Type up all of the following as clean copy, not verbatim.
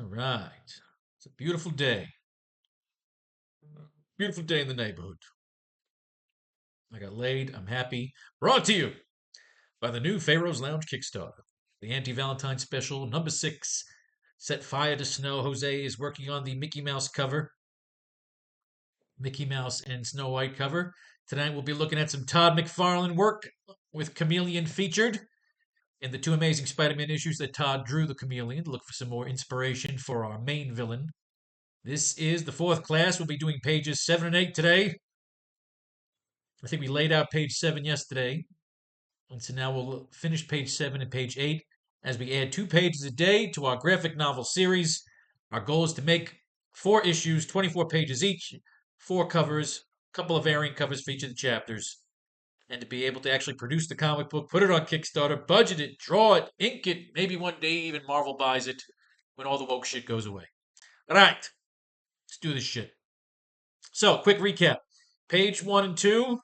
All right. It's a beautiful day. Beautiful day in the neighborhood. I got laid. I'm happy. Brought to you by the new Faro's Lounge Kickstarter. The anti-Valentine special, number 6. Set fire to snow. Jose is working on the Mickey Mouse cover. Mickey Mouse and Snow White cover. Tonight we'll be looking at some Todd McFarlane work with Chameleon featured in the two Amazing Spider-Man issues that Todd drew the Chameleon to look for some more inspiration for our main villain. This is the 4th class. We'll be doing pages 7 and 8 today. I think we laid out page 7 yesterday. And so now we'll finish page 7 and page 8 as we add 2 pages a day to our graphic novel series. Our goal is to make 4 issues, 24 pages each, 4 covers, a couple of variant covers for each of the chapters, and to be able to actually produce the comic book, put it on Kickstarter, budget it, draw it, ink it, maybe one day even Marvel buys it when all the woke shit goes away. All right, let's do this shit. So, quick recap. Page 1 and 2,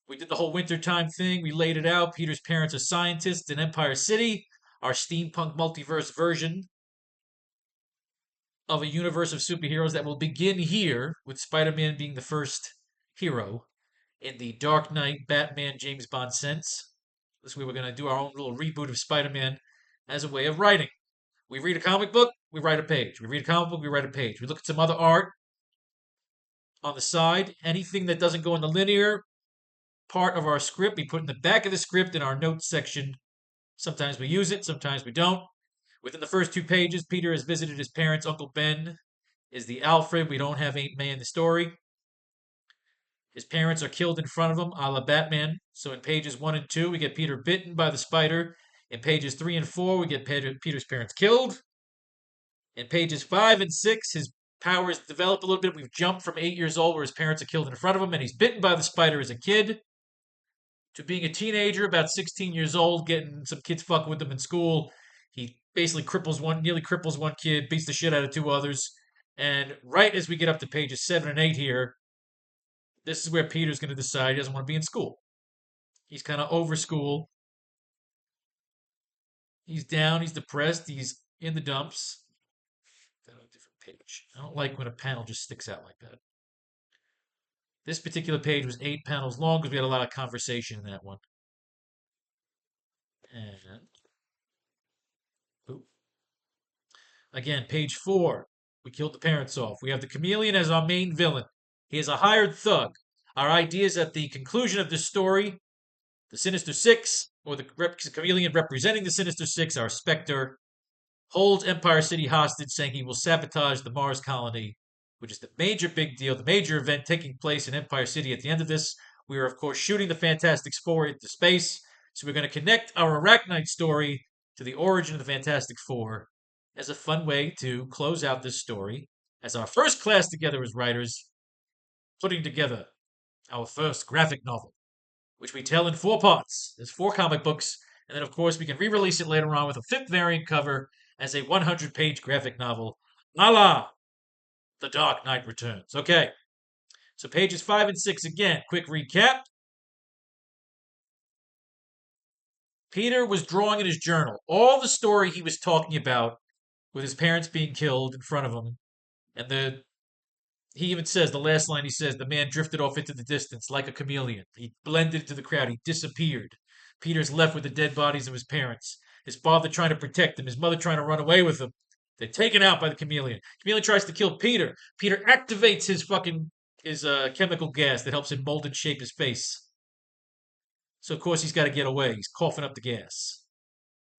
we did the whole wintertime thing. We laid it out. Peter's parents are scientists in Empire City, our steampunk multiverse version of a universe of superheroes that will begin here with Spider-Man being the first hero in the Dark Knight, Batman, James Bond sense. This is where we're going to do our own little reboot of Spider-Man as a way of writing. We read a comic book, we write a page. We read a comic book, we write a page. We look at some other art on the side. Anything that doesn't go in the linear part of our script, we put in the back of the script in our notes section. Sometimes we use it, sometimes we don't. Within the first 2 pages, Peter has visited his parents. Uncle Ben is the Alfred. We don't have Aunt May in the story. His parents are killed in front of him, a la Batman. So in pages 1 and 2, we get Peter bitten by the spider. In pages 3 and 4, we get Peter's parents killed. In pages 5 and 6, his powers develop a little bit. We've jumped from 8 years old, where his parents are killed in front of him, and he's bitten by the spider as a kid, to being a teenager, about 16 years old, getting some kids fucking with him in school. He basically nearly cripples one kid, beats the shit out of 2 others. And right as we get up to pages 7 and 8 here, this is where Peter's going to decide he doesn't want to be in school. He's kind of over school. He's down, he's depressed, he's in the dumps. On a different page. I don't like when a panel just sticks out like that. This particular page was 8 panels long because we had a lot of conversation in that one. And again, page 4. We killed the parents off. We have the Chameleon as our main villain. He is a hired thug. Our idea is at the conclusion of this story, the Sinister Six, or the Chameleon representing the Sinister Six, our Spectre, holds Empire City hostage, saying he will sabotage the Mars colony, which is the major big deal, the major event taking place in Empire City at the end of this. We are, of course, shooting the Fantastic Four into space, so we're going to connect our AracKnight story to the origin of the Fantastic Four as a fun way to close out this story as our first class together as writers, putting together our first graphic novel, which we tell in 4 parts. There's 4 comic books, and then, of course, we can re-release it later on with a 5th variant cover as a 100-page graphic novel, a la The Dark Knight Returns. Okay, so pages 5 and 6 again. Quick recap. Peter was drawing in his journal all the story he was talking about with his parents being killed in front of him. And he even says, the last line he says, the man drifted off into the distance like a chameleon. He blended into the crowd. He disappeared. Peter's left with the dead bodies of his parents. His father trying to protect him. His mother trying to run away with him. They're taken out by the chameleon. Chameleon tries to kill Peter. Peter activates his chemical gas that helps him mold and shape his face. So, of course, he's got to get away. He's coughing up the gas.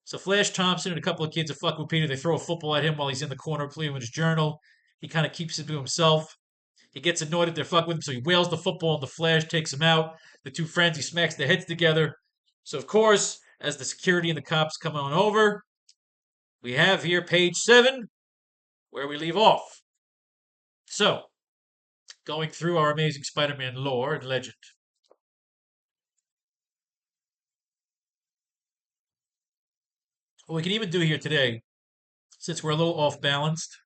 So Flash Thompson and a couple of kids are fucking with Peter. They throw a football at him while he's in the corner playing with his journal. He kind of keeps it to himself. He gets annoyed that they're fucking with him, so he wheels the football and the Flash takes him out. The 2 friends, he smacks their heads together. So, of course, as the security and the cops come on over, we have here page 7, where we leave off. So, going through our Amazing Spider-Man lore and legend. What we can even do here today, since we're a little off balanced,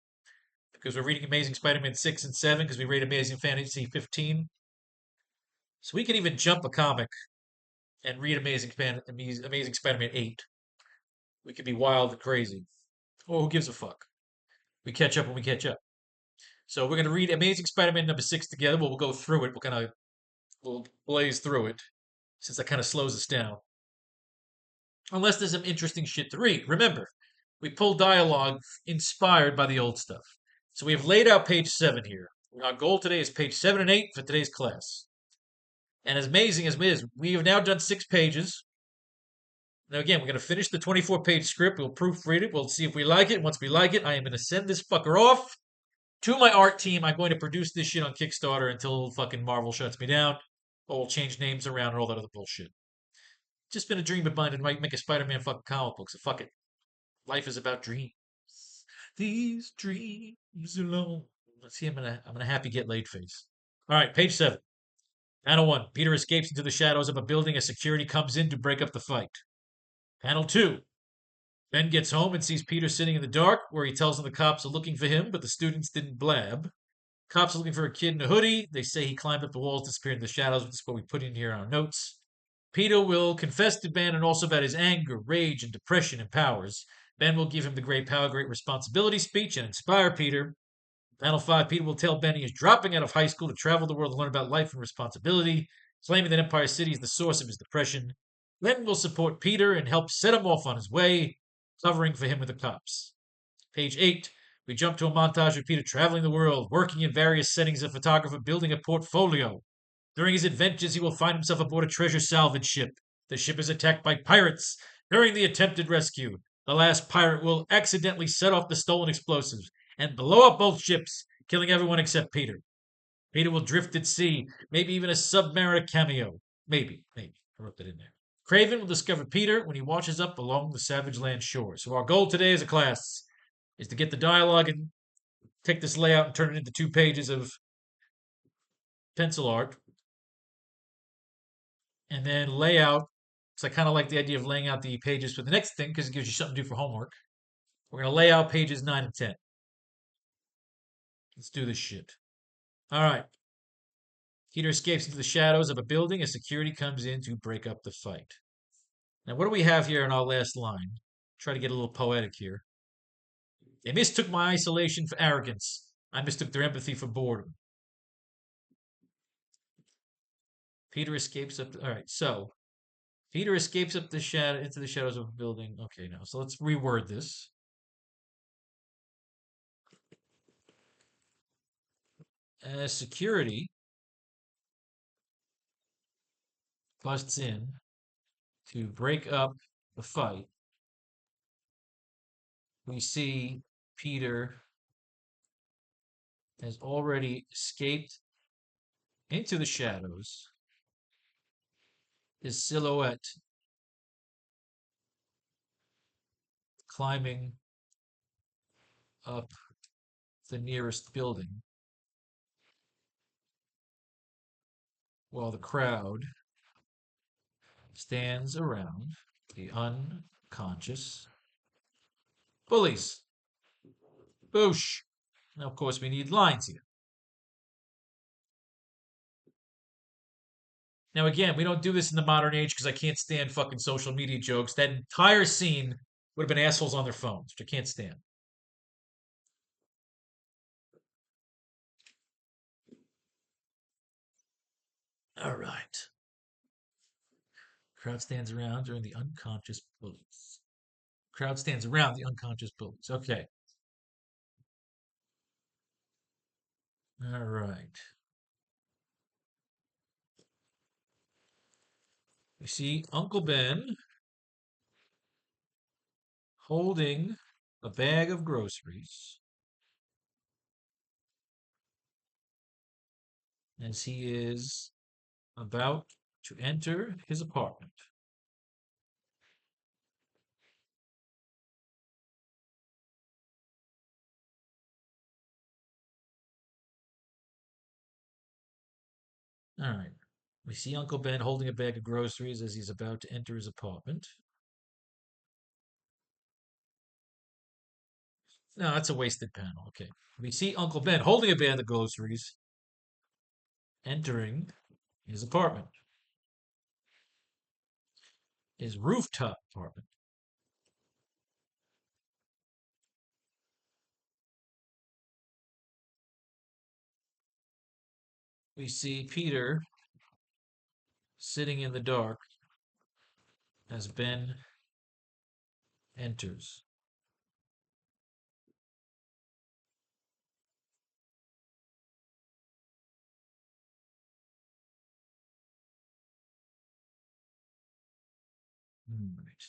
because we're reading Amazing Spider-Man 6 and 7, because we read Amazing Fantasy 15. So we can even jump a comic and read Amazing Spider-Man 8. We could be wild and crazy. Or who gives a fuck? We catch up when we catch up. So we're gonna read Amazing Spider-Man #6 together. We'll go through it. We'll blaze through it since that kind of slows us down. Unless there's some interesting shit to read. Remember, we pull dialogue inspired by the old stuff. So we have laid out page 7 here. Our goal today is page 7 and 8 for today's class. And as amazing as it is, we have now done 6 pages. Now, again, we're going to finish the 24-page script. We'll proofread it. We'll see if we like it. Once we like it, I am going to send this fucker off to my art team. I'm going to produce this shit on Kickstarter until fucking Marvel shuts me down. Or we'll change names around and all that other bullshit. Just been a dream of mine to make a Spider-Man fucking comic book, so fuck it. Life is about dreams. These dreams alone. Let's see, I'm gonna happy get laid face. All right, page 7. Panel 1. Peter escapes into the shadows of a building as security comes in to break up the fight. Panel 2. Ben gets home and sees Peter sitting in the dark, where he tells them the cops are looking for him, but the students didn't blab. Cops are looking for a kid in a hoodie. They say he climbed up the walls, disappeared in the shadows, which is what we put in here in our notes. Peter will confess to Ben and also about his anger, rage, and depression and powers. Ben will give him the great power, great responsibility speech and inspire Peter. Panel 5, Peter will tell Ben he is dropping out of high school to travel the world and learn about life and responsibility, claiming that Empire City is the source of his depression. Len will support Peter and help set him off on his way, covering for him with the cops. Page 8, we jump to a montage of Peter traveling the world, working in various settings as a photographer, building a portfolio. During his adventures, he will find himself aboard a treasure salvage ship. The ship is attacked by pirates. During the attempted rescue, the last pirate will accidentally set off the stolen explosives and blow up both ships, killing everyone except Peter. Peter will drift at sea, maybe even a submariner cameo. Maybe. I wrote that in there. Craven will discover Peter when he washes up along the Savage Land shore. So our goal today as a class is to get the dialogue and take this layout and turn it into 2 pages of pencil art. And then lay out, because I kind of like the idea of laying out the pages for the next thing because it gives you something to do for homework. We're going to lay out pages 9 and 10. Let's do this shit. All right. Peter escapes into the shadows of a building as security comes in to break up the fight. Now, what do we have here in our last line? Try to get a little poetic here. They mistook my isolation for arrogance. I mistook their empathy for boredom. Peter escapes up. All right, so Peter escapes up the shadow into the shadows of a building. Okay, now so let's reword this. As security busts in to break up the fight, we see Peter has already escaped into the shadows, his silhouette climbing up the nearest building, while the crowd stands around the unconscious bullies. Boosh. Now, of course, we need lines here. Now, again, we don't do this in the modern age because I can't stand fucking social media jokes. That entire scene would have been assholes on their phones, which I can't stand. All right. Crowd stands around during the unconscious bullies. Crowd stands around the unconscious bullies. Okay. All right. We see Uncle Ben holding a bag of groceries as he is about to enter his apartment. All right. We see Uncle Ben holding a bag of groceries as he's about to enter his apartment. No, that's a wasted panel. Okay. We see Uncle Ben holding a bag of groceries, entering his apartment, his rooftop apartment. we see Peter sitting in the dark as Ben enters. Right.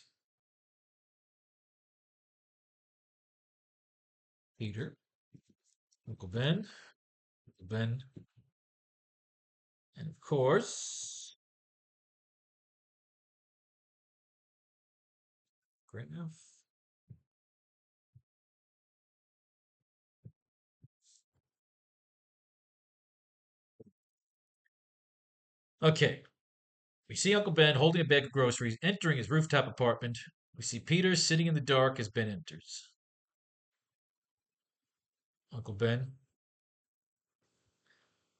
Peter, Uncle Ben, Uncle Ben, and of course, great enough. Okay, we see Uncle Ben holding a bag of groceries, entering his rooftop apartment. We see Peter sitting in the dark as Ben enters. Uncle Ben.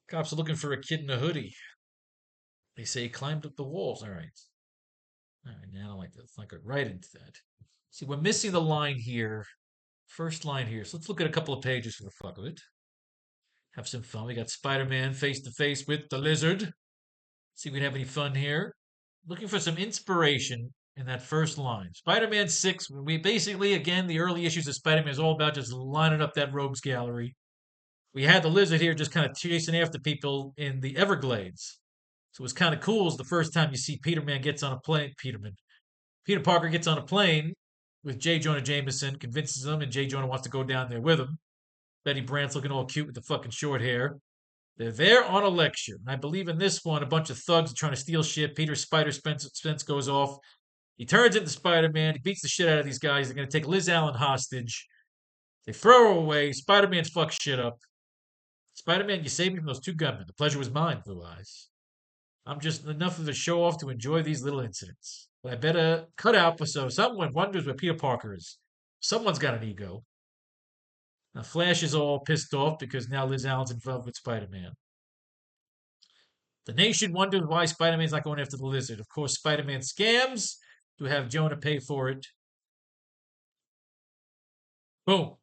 Cops are looking for a kid in a hoodie. They say he climbed up the walls. All right. All right, now I don't like that. Let's not get right into that. See, we're missing the line here. First line here. So let's look at a couple of pages for the fuck of it. Have some fun. We got Spider-Man face to face with the lizard. See if we can have any fun here. Looking for some inspiration in that first line. Spider-Man 6, we basically, again, the early issues of Spider-Man is all about just lining up that rogues gallery. We had the lizard here just kind of chasing after people in the Everglades. So what's kind of cool is the first time you see Peter Parker gets on a plane with J. Jonah Jameson, convinces him, and J. Jonah wants to go down there with him. Betty Brant's looking all cute with the fucking short hair. They're there on a lecture. And I believe in this one, a bunch of thugs are trying to steal shit. Peter's Spider Spence goes off. He turns into Spider-Man. He beats the shit out of these guys. They're going to take Liz Allen hostage. They throw her away. Spider-Man fucks shit up. Spider-Man, you saved me from those two gunmen. The pleasure was mine, Blue Eyes. I'm just enough of a show off to enjoy these little incidents. But I better cut out so someone wonders where Peter Parker is. Someone's got an ego. Now Flash is all pissed off because now Liz Allen's involved with Spider-Man. The nation wonders why Spider-Man's not going after the lizard. Of course, Spider-Man scams to have Jonah pay for it. Boom.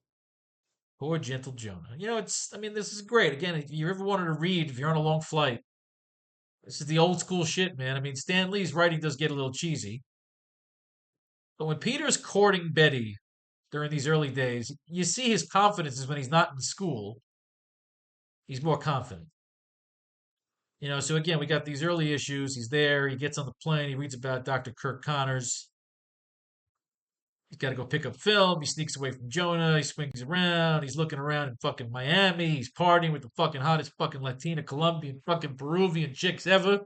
Poor gentle Jonah. This is great. Again, if you ever wanted to read, if you're on a long flight, this is the old school shit, man. I mean, Stan Lee's writing does get a little cheesy. But when Peter's courting Betty during these early days, you see his confidence is when he's not in school. He's more confident. So again, we got these early issues. He's there. He gets on the plane. He reads about Dr. Kirk Connors. He's got to go pick up film. He sneaks away from Jonah. He swings around. He's looking around in fucking Miami. He's partying with the fucking hottest fucking Latina, Colombian, fucking Peruvian chicks ever.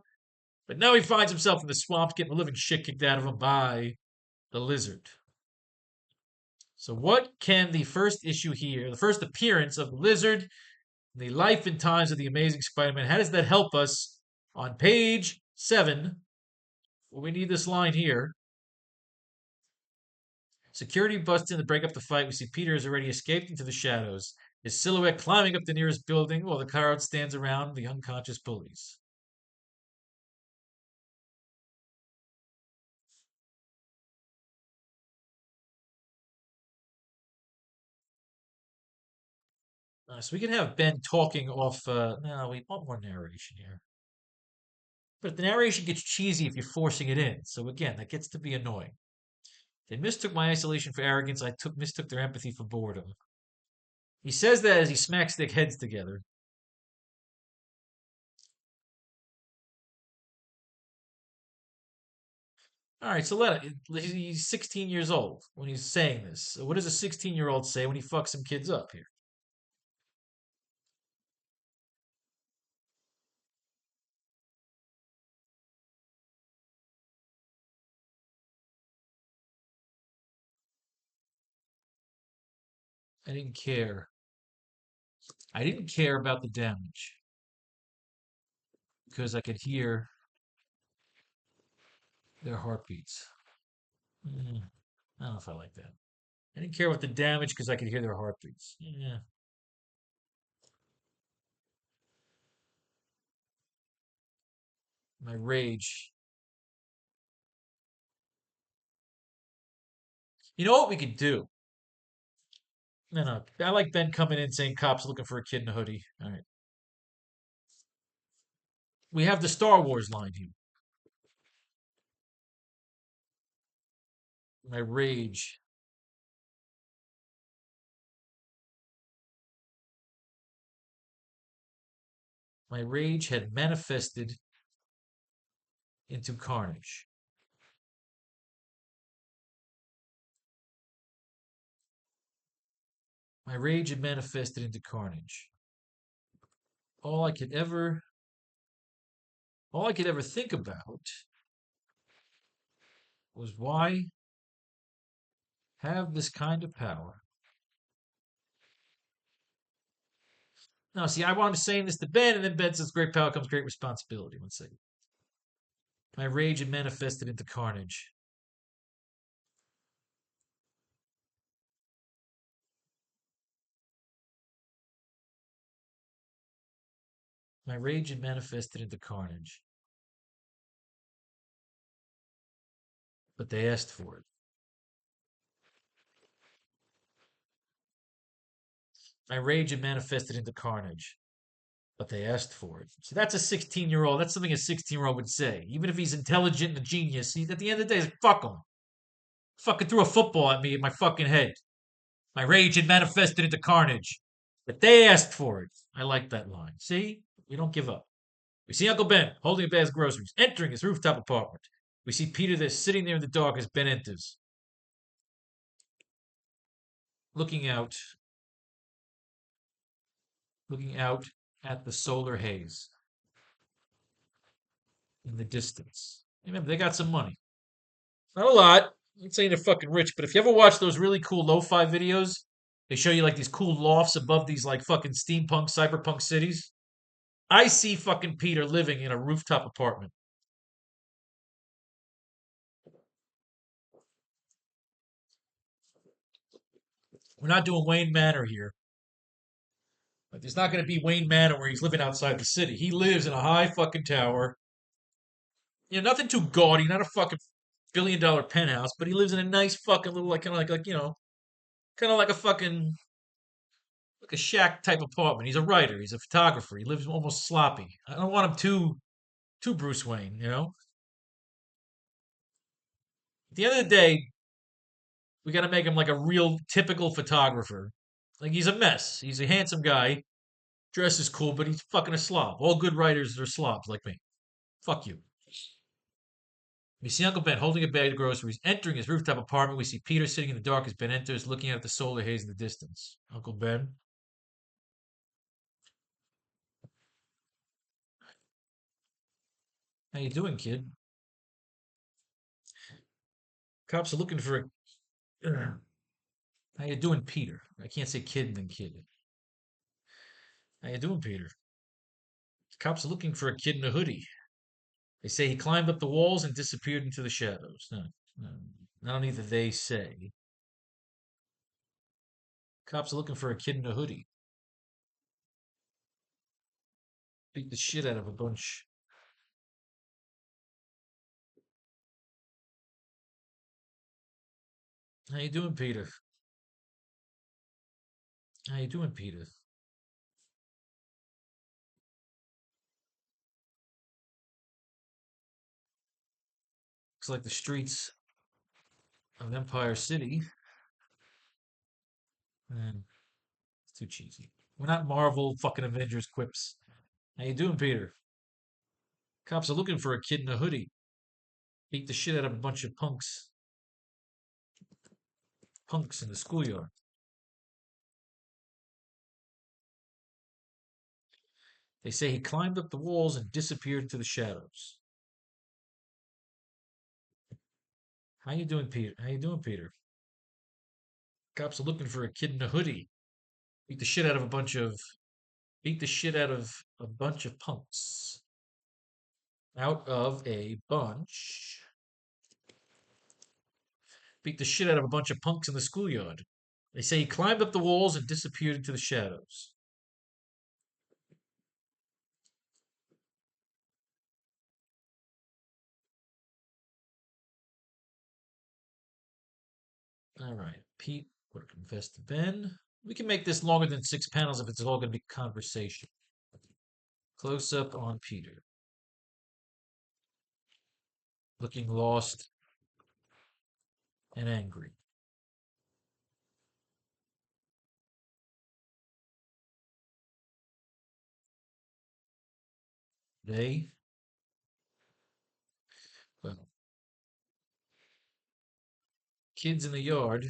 But now he finds himself in the swamps getting the living shit kicked out of him by the lizard. So, what can the first issue here, the first appearance of the lizard, the life and times of the Amazing Spider-Man, how does that help us on page 7? Well, we need this line here. Security busts in to break up the fight. We see Peter has already escaped into the shadows, his silhouette climbing up the nearest building while the crowd stands around the unconscious bullies. So we can have Ben talking off. No, we want more narration here. But the narration gets cheesy if you're forcing it in. So again, that gets to be annoying. They mistook my isolation for arrogance. I mistook their empathy for boredom. He says that as he smacks their heads together. All right, so he's 16 years old when he's saying this. So what does a 16-year-old say when he fucks some kids up here? I didn't care. I didn't care about the damage because I could hear their heartbeats. I don't know if I like that. I didn't care about the damage because I could hear their heartbeats. Yeah. My rage. You know what we could do? No. I like Ben coming in saying cops looking for a kid in a hoodie. All right. We have the Star Wars line here. My rage. My rage had manifested into carnage. My rage had manifested into carnage. All I could ever all I could ever think about was why have this kind of power. Now, see, I wanted to say this to Ben, and then Ben says, great power comes great responsibility. One second. My rage had manifested into carnage. My rage had manifested into carnage. But they asked for it. My rage had manifested into carnage. But they asked for it. See, that's a 16-year-old. That's something a 16-year-old would say. Even if he's intelligent and a genius, at the end of the day, he's like, fuck him. Fucking threw a football at me in my fucking head. My rage had manifested into carnage. But they asked for it. I like that line. See? We don't give up. We see Uncle Ben holding a bag of groceries, entering his rooftop apartment. We see Peter there sitting there in the dark as Ben enters, looking out, looking out at the solar haze in the distance. Remember, they got some money. Not a lot. I'm not saying they're fucking rich, but if you ever watch those really cool lo-fi videos, they show you like these cool lofts above these like fucking steampunk, cyberpunk cities. I see fucking Peter living in a rooftop apartment. We're not doing Wayne Manor here. But there's not going to be Wayne Manor where he's living outside the city. He lives in a high fucking tower. Nothing too gaudy, not a fucking $1 billion penthouse, but he lives in a nice fucking little like kind of like kind of like a fucking like a shack type apartment. He's a writer. He's a photographer. He lives almost sloppy. I don't want him too Bruce Wayne. At the end of the day, we got to make him like a real typical photographer. Like he's a mess. He's a handsome guy, dresses cool, but he's fucking a slob. All good writers are slobs like me. Fuck you. We see Uncle Ben holding a bag of groceries, entering his rooftop apartment. We see Peter sitting in the dark as Ben enters, looking out at the solar haze in the distance. Uncle Ben. How you doing, kid? Cops are looking for a... How you doing, Peter? I can't say kid and then kid. How you doing, Peter? Cops are looking for a kid in a hoodie. They say he climbed up the walls and disappeared into the shadows. No, no, not only that they say. Cops are looking for a kid in a hoodie. Beat the shit out of a bunch. How you doing, Peter? How you doing, Peter? Looks like the streets of Empire City. Man, it's too cheesy. We're not Marvel fucking Avengers quips. How you doing, Peter? Cops are looking for a kid in a hoodie. Beat the shit out of a bunch of punks in the schoolyard. They say he climbed up the walls and disappeared into the shadows. How you doing, Peter? How you doing, Peter? Cops are looking for a kid in a hoodie. Beat the shit out of a bunch of beat the shit out of a bunch of punks. Out of a bunch. Beat the shit out of a bunch of punks in the schoolyard. They say he climbed up the walls and disappeared into the shadows. All right, Pete, we're confess to Ben. We can make this longer than 6 panels if it's all going to be conversation. Close up on Peter. looking lost and angry. They, well, kids in the yard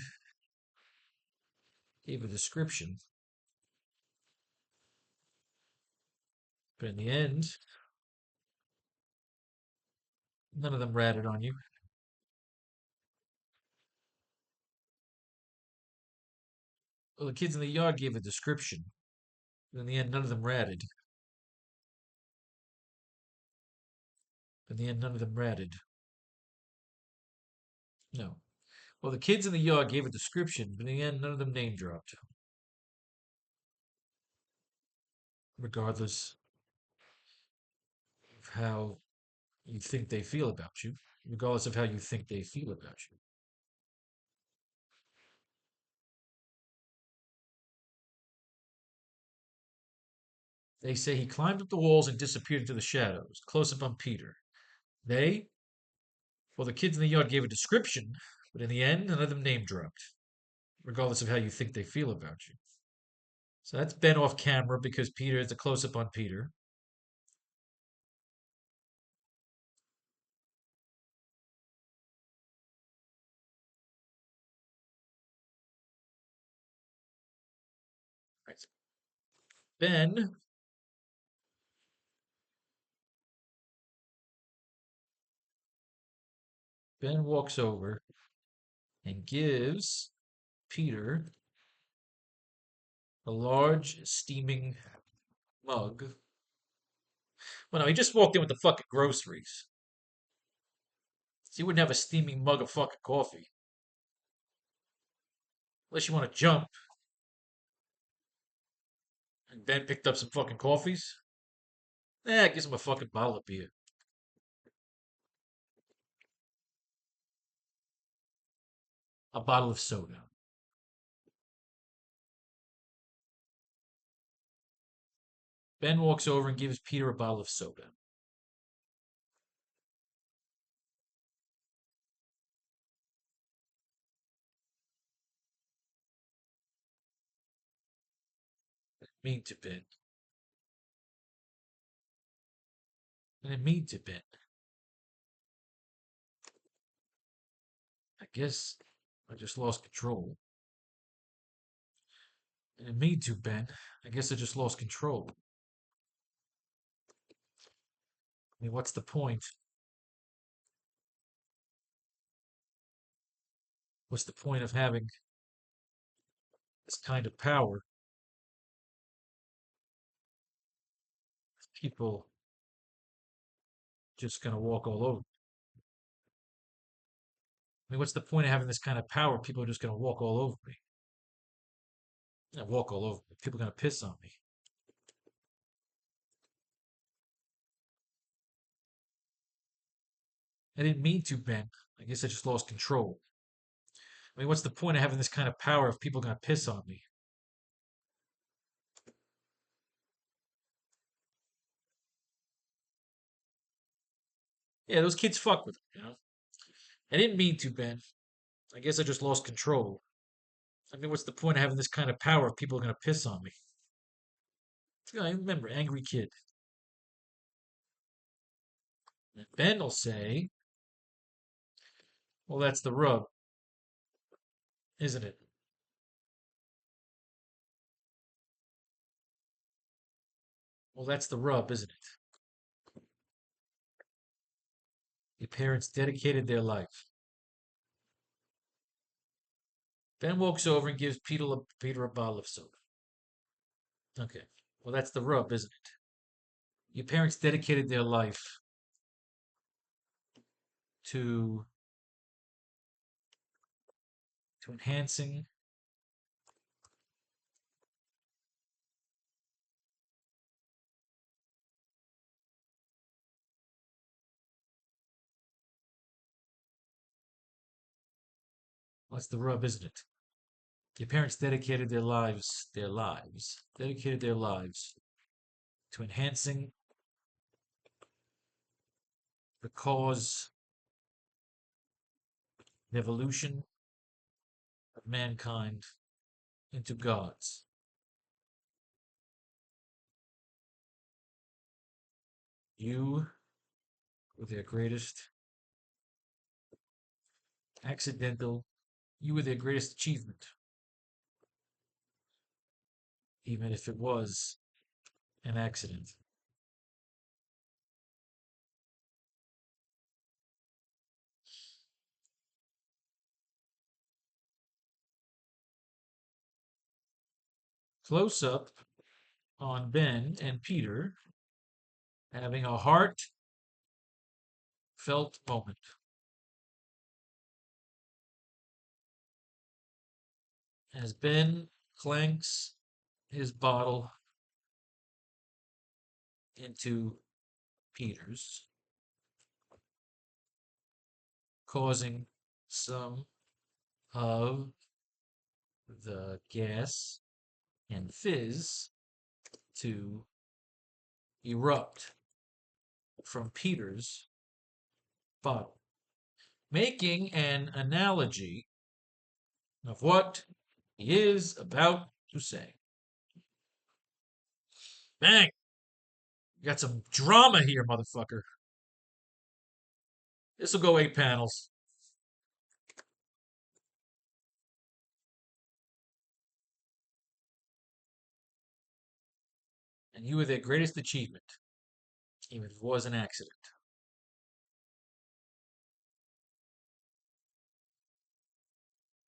gave a description, but in the end, none of them ratted on you. Well, the kids in the yard gave a description, but in the end, none of them ratted. In the end, none of them ratted. No. Well, the kids in the yard gave a description, but in the end, none of them name dropped, regardless of how you think they feel about you. Regardless of how you think they feel about you. They say he climbed up the walls and disappeared into the shadows, close up on Peter. They, well, the kids in the yard gave a description, but in the end, none of them name dropped, regardless of how you think they feel about you. So that's Ben off camera because Peter is a close up on Peter. Right. Ben, Ben walks over and gives Peter a large steaming mug. Well, no, he just walked in with the fucking groceries. So he wouldn't have a steaming mug of fucking coffee. Unless you want to jump. And Ben picked up some fucking coffees. Gives him a fucking bottle of beer. A bottle of soda. Ben walks over and gives Peter a bottle of soda. Mean to Ben. And it mean to Ben. I guess I just lost control. And it mean to Ben. I guess I just lost control. I mean, what's the point? What's the point of having this kind of power? People just gonna walk all over. I mean, what's the point of having this kind of power? People are just gonna walk all over me. Walk all over me. People are gonna piss on me. I didn't mean to, Ben. I guess I just lost control. I mean, what's the point of having this kind of power if people are gonna piss on me? Yeah, those kids fuck with him. I didn't mean to, Ben. I guess I just lost control. I mean, what's the point of having this kind of power if people are gonna piss on me? I remember, angry kid. And Ben will say, "Well, that's the rub, isn't it?" Well, that's the rub, isn't it? Your parents dedicated their life. Ben walks over and gives Peter a bottle of soda. Okay. Well, that's the rub, isn't it? Your parents dedicated their life to enhancing what's the rub, isn't it? Your parents dedicated dedicated their lives to enhancing the cause the evolution of mankind into gods. You were their greatest accidental, you were their greatest achievement, even if it was an accident. Close up on Ben and Peter having a heartfelt moment as Ben clanks his bottle into Peter's, causing some of the gas and fizz to erupt from Peter's bottle, making an analogy of what he is about to say. Bang! You got some drama here, motherfucker. This will go 8 panels. And you were their greatest achievement, even if it was an accident.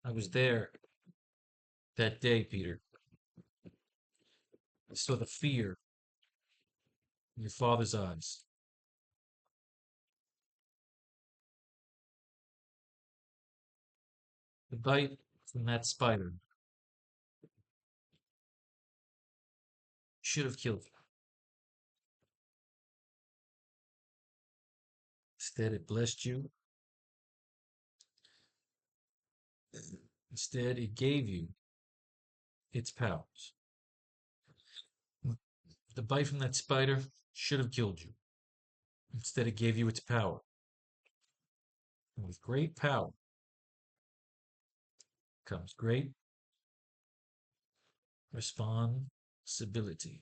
I was there that day, Peter. I saw the fear in your father's eyes. The bite from that spider should have killed you. Instead, it blessed you. Instead, it gave you its powers. The bite from that spider should have killed you. Instead, it gave you its power. And with great power comes great responsibility.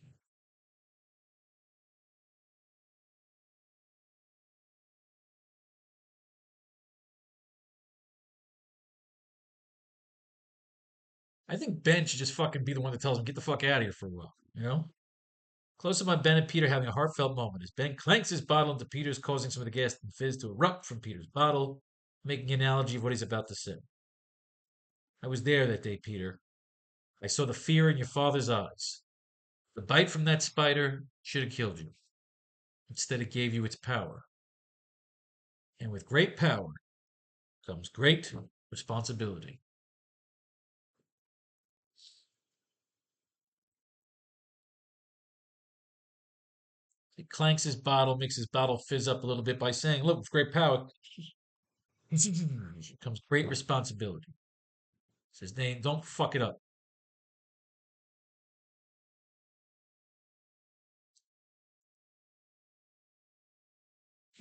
I think Ben should just fucking be the one that tells him, get the fuck out of here for a while, you know? Close up on Ben and Peter having a heartfelt moment as Ben clanks his bottle into Peter's, causing some of the gas and fizz to erupt from Peter's bottle, making an analogy of what he's about to say. I was there that day, Peter. I saw the fear in your father's eyes. The bite from that spider should have killed you. Instead, it gave you its power. And with great power comes great responsibility. He clanks his bottle, makes his bottle fizz up a little bit by saying, look, with great power comes great responsibility. Says, Dane, don't fuck it up.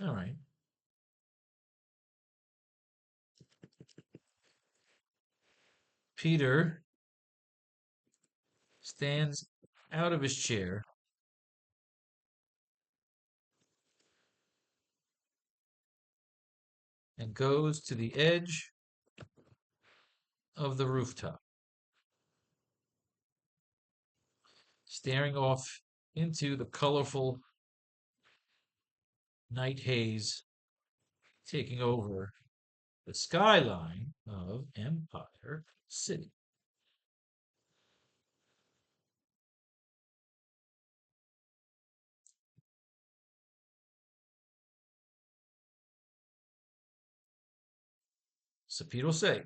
All right. Peter stands out of his chair and goes to the edge of the rooftop, staring off into the colorful night haze taking over the skyline of Empire City. So Peter will say,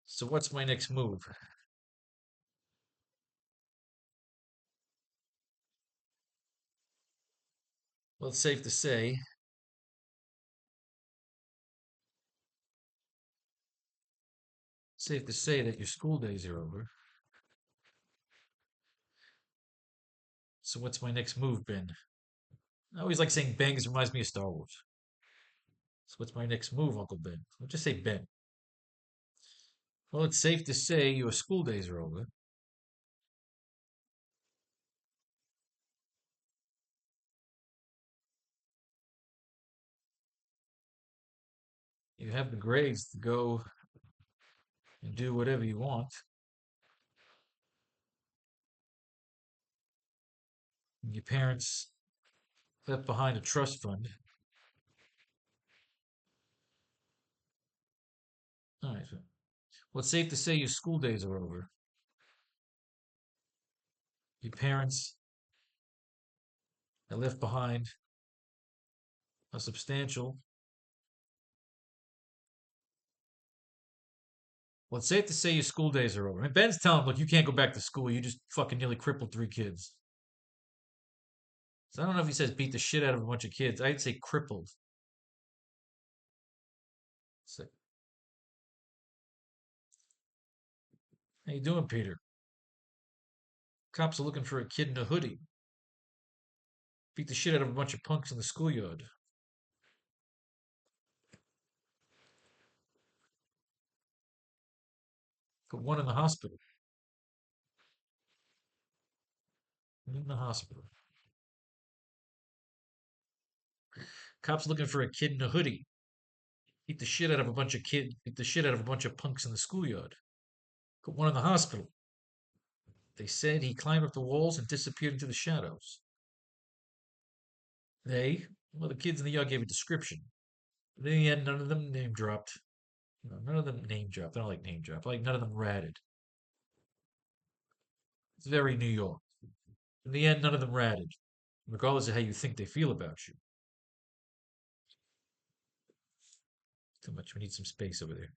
so what's my next move? Well, it's safe to say that your school days are over. So what's my next move, Ben? I always like saying Ben because it reminds me of Star Wars. So what's my next move, Uncle Ben? I'll just say Ben. Well, it's safe to say your school days are over. You have the grades to go and do whatever you want. Your parents left behind a trust fund. All right. Well, it's safe to say your school days are over. Your parents have left behind a substantial. Well, it's safe to say your school days are over. I mean, Ben's telling him, look, you can't go back to school. You just fucking nearly crippled three kids. So I don't know if he says beat the shit out of a bunch of kids. I'd say crippled. So, how you doing, Peter? Cops are looking for a kid in a hoodie. Beat the shit out of a bunch of punks in the schoolyard. Put one in the hospital. In the hospital. Cops looking for a kid in a hoodie. Beat the shit out of a bunch of kids. Beat the shit out of a bunch of punks in the schoolyard. Put one in the hospital. They said he climbed up the walls and disappeared into the shadows. They, well, the kids in the yard gave a description. But in the end, none of them name dropped. No, none of them name dropped. I don't like name drop. I like none of them ratted. It's very New York. In the end, none of them ratted, regardless of how you think they feel about you. Too much. We need some space over there.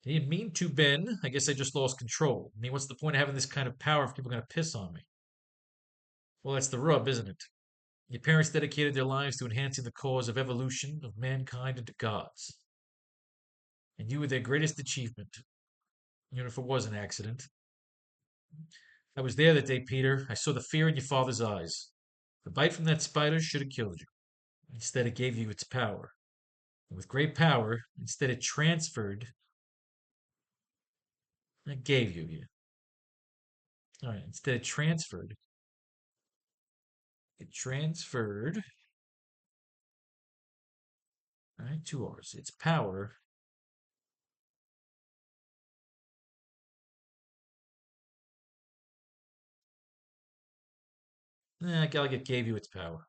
He didn't mean to, Ben. I guess I just lost control. I mean, what's the point of having this kind of power if people are going to piss on me? Well, that's the rub, isn't it? Your parents dedicated their lives to enhancing the cause of evolution of mankind into gods. And you were their greatest achievement, even if it was an accident. I was there that day, Peter. I saw the fear in your father's eyes. The bite from that spider should have killed you. Instead, it gave you its power. And with great power, instead, it transferred. It gave you, yeah. All right. Instead, it transferred. It transferred. All right. Two R's. Its power. I gotta get gave you its power.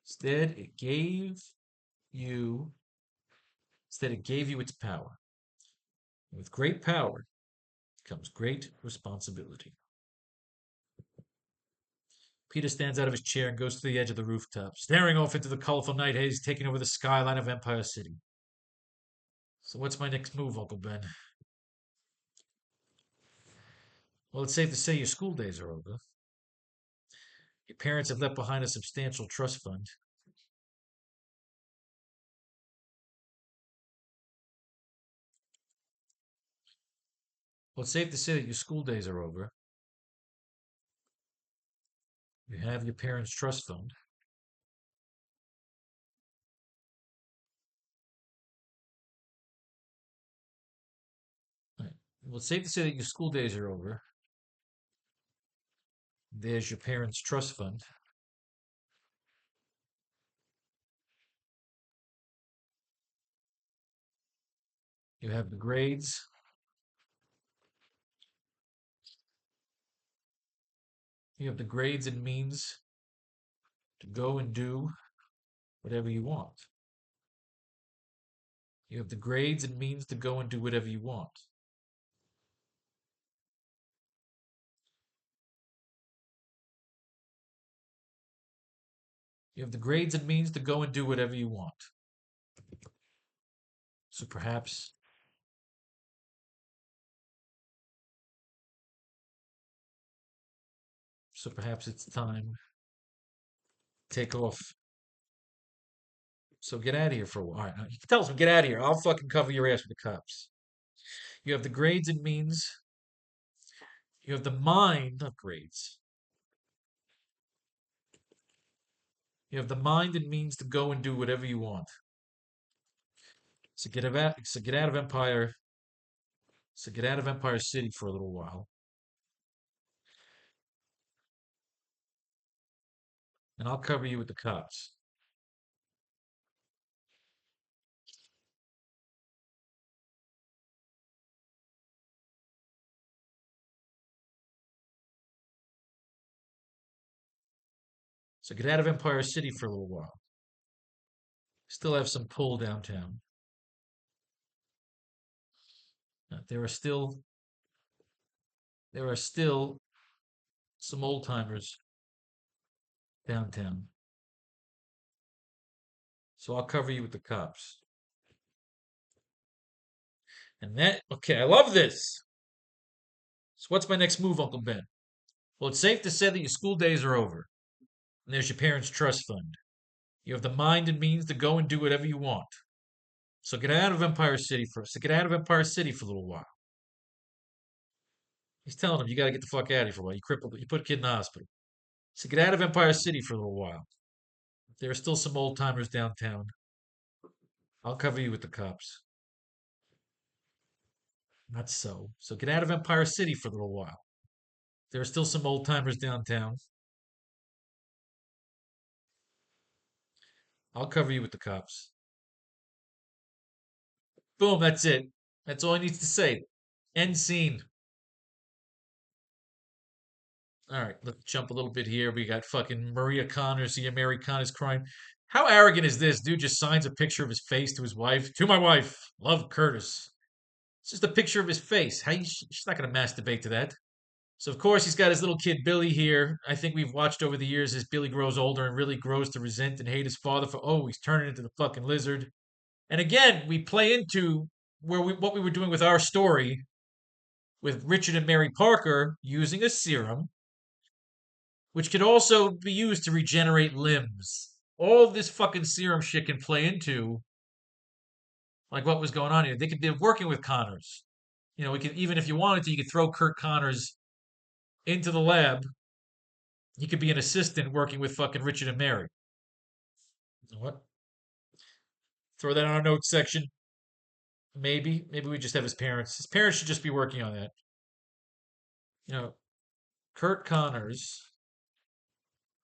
Instead, it gave you. Instead, it gave you its power. And with great power comes great responsibility. Peter stands out of his chair and goes to the edge of the rooftop, staring off into the colorful night haze taking over the skyline of Empire City. So what's my next move, Uncle Ben? Well, it's safe to say your school days are over. Your parents have left behind a substantial trust fund. Well, it's safe to say that your school days are over. You have your parents' trust fund. Right. Well, it's safe to say that your school days are over. There's your parents' trust fund. You have the grades. You have the grades and means to go and do whatever you want. You have the grades and means to go and do whatever you want. You have the grades and means to go and do whatever you want. So perhaps it's time to take off. So get out of here for a while. All right, now, you can tell us, get out of here. I'll fucking cover your ass with the cops. You have the grades and means. You have the mind, not grades. You have the mind and means to go and do whatever you want. So get out of Empire. So get out of Empire City for a little while, and I'll cover you with the cops. So get out of Empire City for a little while. Still have some pull downtown. There are still some old timers downtown. So I'll cover you with the cops. And that, okay, I love this. So what's my next move, Uncle Ben? Well, it's safe to say that your school days are over. And there's your parents' trust fund. You have the mind and means to go and do whatever you want. So get out of Empire City first. So get out of Empire City for a little while. He's telling him you got to get the fuck out of here for a while. You put a kid in the hospital. So get out of Empire City for a little while. There are still some old timers downtown. I'll cover you with the cops. Not so. So get out of Empire City for a little while. There are still some old timers downtown. I'll cover you with the cops. Boom, that's it. That's all he needs to say. End scene. All right, let's jump a little bit here. We got fucking Maria Connors here. Mary Connors crying. How arrogant is this? Dude just signs a picture of his face to his wife. To my wife. Love, Curtis. It's just a picture of his face. She's not going to masturbate to that. So, of course, he's got his little kid, Billy, here. I think we've watched over the years as Billy grows older and really grows to resent and hate his father for, oh, he's turning into the fucking lizard. And again, we play into what we were doing with our story with Richard and Mary Parker using a serum, which could also be used to regenerate limbs. All of this fucking serum shit can play into like what was going on here. They could be working with Connors. You know, we could even if you wanted to, you could throw Kurt Connors into the lab. He could be an assistant working with fucking Richard and Mary. You know what? Throw that on our notes section. Maybe we just have his parents. His parents should just be working on that. You know, Kurt Connors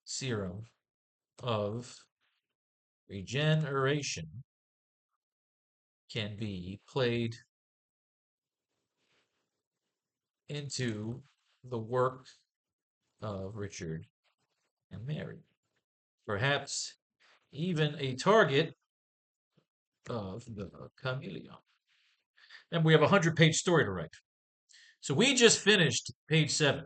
serum of regeneration can be played into the work of Richard and Mary. Perhaps even a target of the chameleon. And we have a 100-page story to write. So we just finished page 7.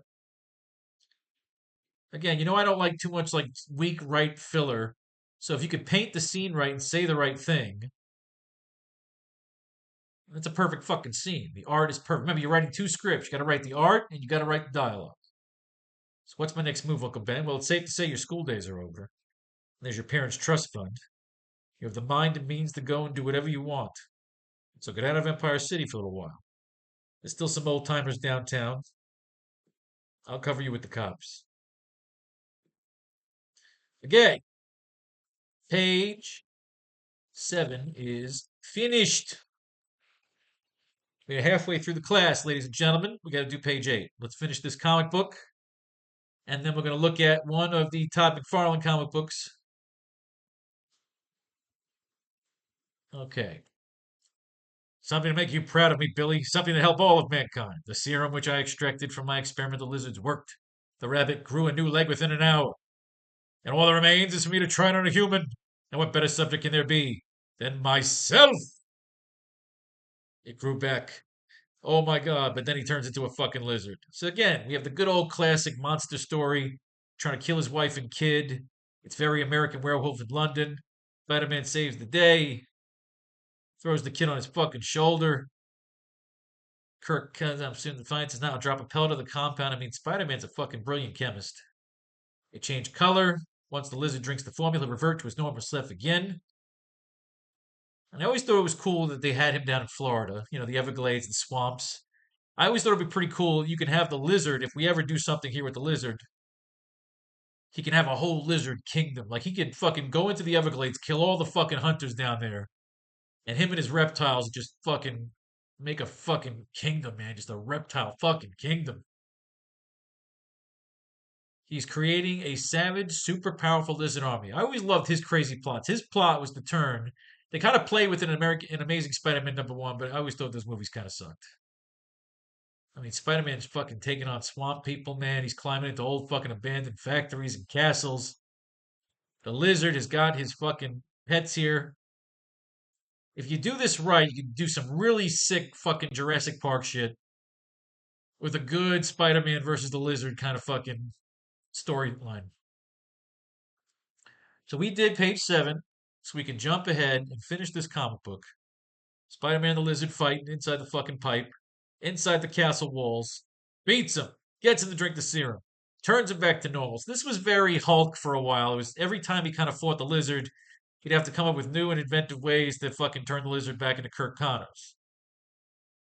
Again, you know I don't like too much like weak right filler. So if you could paint the scene right and say the right thing, that's a perfect fucking scene. The art is perfect. Remember, you're writing 2 scripts. You got to write the art and you got to write the dialogue. So what's my next move, Uncle Ben? Well, it's safe to say your school days are over. There's your parents' trust fund. You have the mind and means to go and do whatever you want. So get out of Empire City for a little while. There's still some old timers downtown. I'll cover you with the cops. Okay. Page 7 is finished. We're halfway through the class, ladies and gentlemen. We got to do page 8. Let's finish this comic book. And then we're going to look at one of the Todd McFarlane comic books. Okay. Something to make you proud of me, Billy. Something to help all of mankind. The serum which I extracted from my experimental lizards worked. The rabbit grew a new leg within an hour. And all that remains is for me to try it on a human. And what better subject can there be than myself? It grew back. Oh my god, but then he turns into a fucking lizard. So again, we have the good old classic monster story, trying to kill his wife and kid. It's very American Werewolf in London. Spider-Man saves the day, throws the kid on his fucking shoulder. Kirk comes up soon finds us now. Drop a pellet of the compound. I mean, Spider-Man's a fucking brilliant chemist. It changed color. Once the lizard drinks the formula, revert to his normal self again. And I always thought it was cool that they had him down in Florida, you know, the Everglades and swamps. I always thought it'd be pretty cool. You can have the lizard, if we ever do something here with the lizard, he can have a whole lizard kingdom. Like he could fucking go into the Everglades, kill all the fucking hunters down there, And him and his reptiles just fucking make a fucking kingdom, man. Just a reptile fucking kingdom. He's creating a savage, super powerful lizard army. I always loved his crazy plots. His plot was to turn. They kind of play with an Amazing Spider-Man #1, but I always thought those movies kind of sucked. I mean, Spider-Man's fucking taking on swamp people, man. He's climbing into old fucking abandoned factories and castles. The lizard has got his fucking pets here. If you do this right, you can do some really sick fucking Jurassic Park shit with a good Spider-Man versus the lizard kind of fucking storyline. So we did page 7, so we can jump ahead and finish this comic book. Spider-Man the lizard fighting inside the fucking pipe, inside the castle walls, beats him, gets him to drink the serum, turns him back to normal. So this was very Hulk for a while. It was every time he kind of fought the lizard, he'd have to come up with new and inventive ways to fucking turn the lizard back into Kirk Connors.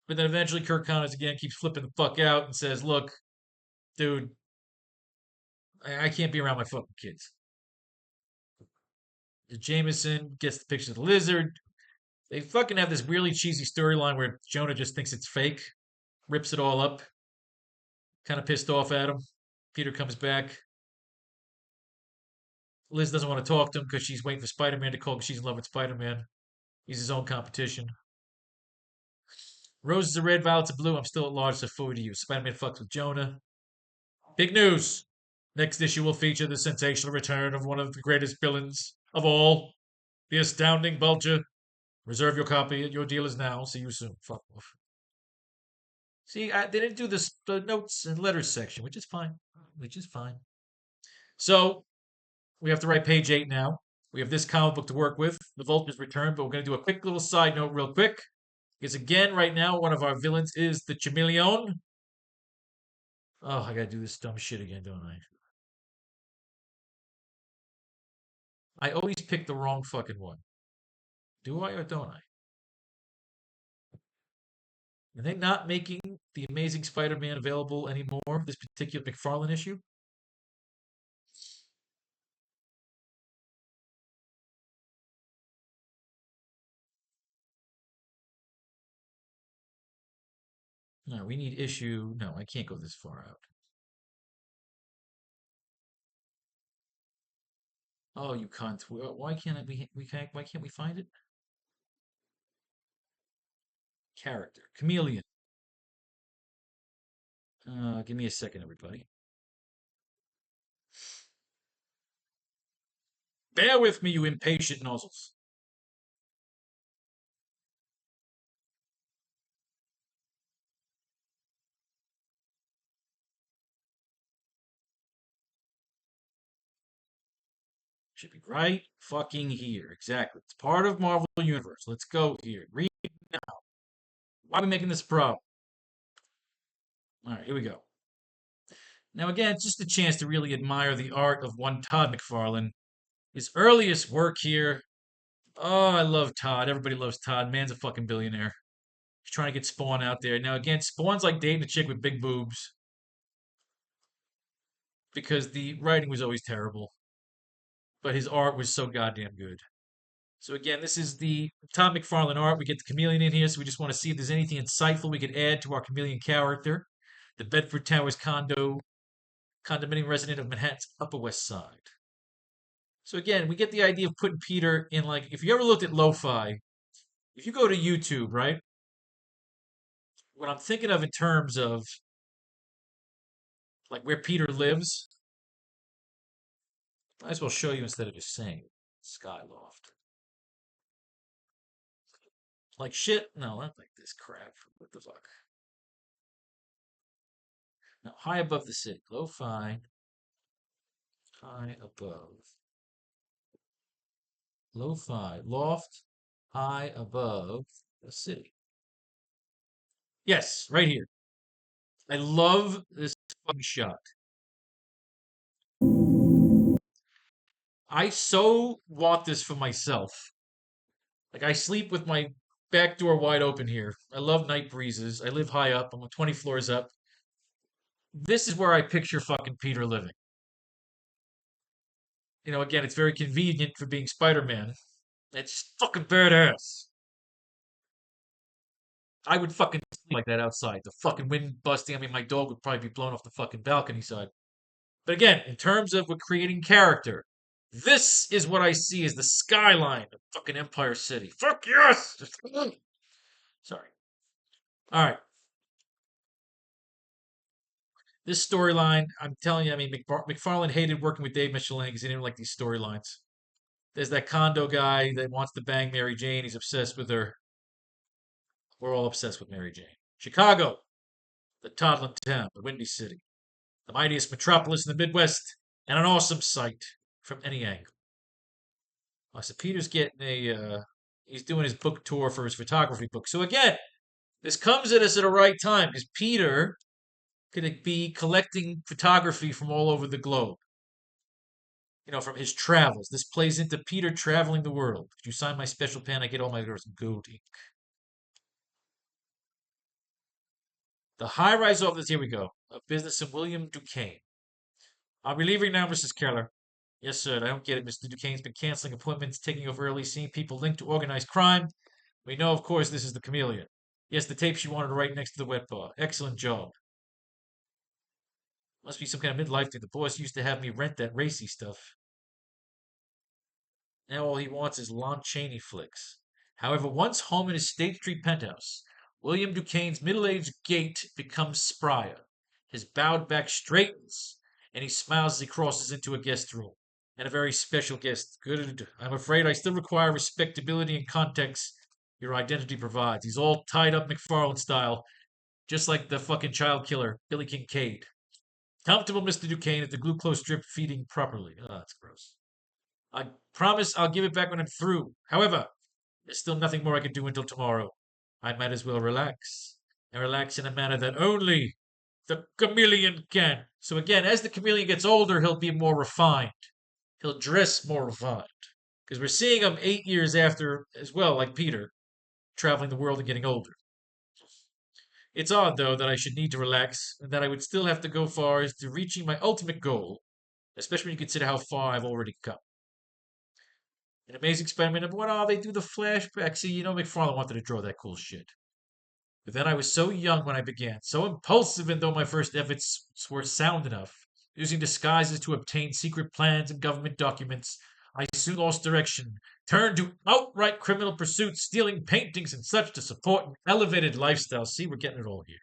But then eventually Kirk Connors again keeps flipping the fuck out and says, "Look, dude, I can't be around my fucking kids." Jameson gets the picture of the lizard. They fucking have this really cheesy storyline where Jonah just thinks it's fake, rips it all up, kind of pissed off at him. Peter comes back. Liz doesn't want to talk to him because she's waiting for Spider Man to call because she's in love with Spider Man. He's his own competition. Roses are red, violets are blue. I'm still at large, so forward to you. Spider Man fucks with Jonah. Big news! Next issue will feature the sensational return of one of the greatest villains of all, the astounding Vulture. Reserve your copy at your dealers now. See you soon. Fuck off. See, they didn't do the notes and letters section, which is fine. Which is fine. So we have to write page 8 now. We have this comic book to work with. The Vulture's return, but we're going to do a quick little side note real quick. Because again, right now, one of our villains is the Chameleon. Oh, I gotta do this dumb shit again, don't I? I always pick the wrong fucking one. Do I or don't I? Are they not making the Amazing Spider-Man available anymore? This particular McFarlane issue? No, we need issue. No, I can't go this far out. Oh, you cunt! Why can't we can't? Why can't we find it? Character chameleon. Give me a second, everybody. Bear with me, you impatient nozzles. Should be right fucking here. Exactly. It's part of Marvel Universe. Let's go here. Read now. Why are we making this a problem? All right, here we go. Now, again, it's just a chance to really admire the art of one Todd McFarlane. His earliest work here. Oh, I love Todd. Everybody loves Todd. Man's a fucking billionaire. He's trying to get Spawn out there. Now, again, Spawn's like dating a chick with big boobs because the writing was always terrible, but his art was so goddamn good. So again, this is the Todd McFarlane art. We get the chameleon in here, so we just want to see if there's anything insightful we could add to our chameleon character. The Bedford Towers condominium resident of Manhattan's Upper West Side. So again, we get the idea of putting Peter in like if you ever looked at lo-fi, if you go to YouTube, right? What I'm thinking of in terms of like where Peter lives, might as well show you instead of just saying Skyloft. Like shit. No, not like this crap. What the fuck? Now, high above the city, lo-fi, high above, lo-fi, loft, high above the city. Yes, right here. I love this fucking shot. I so want this for myself. Like I sleep with my back door wide open here. I love night breezes. I live high up. I'm 20 floors up. This is where I picture fucking Peter living. You know, again, it's very convenient for being Spider-Man. It's fucking badass. I would fucking sleep like that outside. The fucking wind busting. I mean, my dog would probably be blown off the fucking balcony side. But again, in terms of what creating character, this is what I see as the skyline of fucking Empire City. Fuck yes! Sorry. All right. This storyline, I'm telling you, I mean, McFarlane hated working with Dave Michelin because he didn't like these storylines. There's that condo guy that wants to bang Mary Jane. He's obsessed with her. We're all obsessed with Mary Jane. Chicago, the toddling town, the Windy City, the mightiest metropolis in the Midwest, and an awesome sight from any angle. So Peter's getting he's doing his book tour for his photography book. So again, this comes at us at a right time because Peter could be collecting photography from all over the globe. From his travels. This plays into Peter traveling the world. Could you sign my special pen? I get all my girls gold ink. The high-rise office, here we go, of business of William Duquesne. I'll be leaving now, Mrs. Keller. Yes, sir. I don't get it. Mr. Duquesne's been canceling appointments, taking over early, seeing people linked to organized crime. We know, of course, this is the chameleon. Yes, the tape she wanted to write next to the wet bar. Excellent job. Must be some kind of midlife thing. The boss used to have me rent that racy stuff. Now all he wants is Lon Chaney flicks. However, once home in his State Street penthouse, William Duquesne's middle-aged gait becomes sprier. His bowed back straightens, and he smiles as he crosses into a guest room. And a very special guest. Good. I'm afraid I still require respectability and context your identity provides. He's all tied up McFarlane style, just like the fucking child killer, Billy Kincaid. Comfortable, Mr. Duquesne, if the glucose drip feeding properly. Oh, that's gross. I promise I'll give it back when I'm through. However, there's still nothing more I can do until tomorrow. I might as well relax, and relax in a manner that only the chameleon can. So again, as the chameleon gets older, he'll be more refined. He'll dress more refined. Because we're seeing him 8 years after as well, like Peter, traveling the world and getting older. It's odd, though, that I should need to relax, and that I would still have to go far as to reaching my ultimate goal, especially when you consider how far I've already come. An Amazing Spider-Man number one, they do the flashback. See, McFarlane wanted to draw that cool shit. But then I was so young when I began, so impulsive, and though my first efforts were sound enough, using disguises to obtain secret plans and government documents, I soon lost direction, turned to outright criminal pursuits, stealing paintings and such to support an elevated lifestyle. See, we're getting it all here.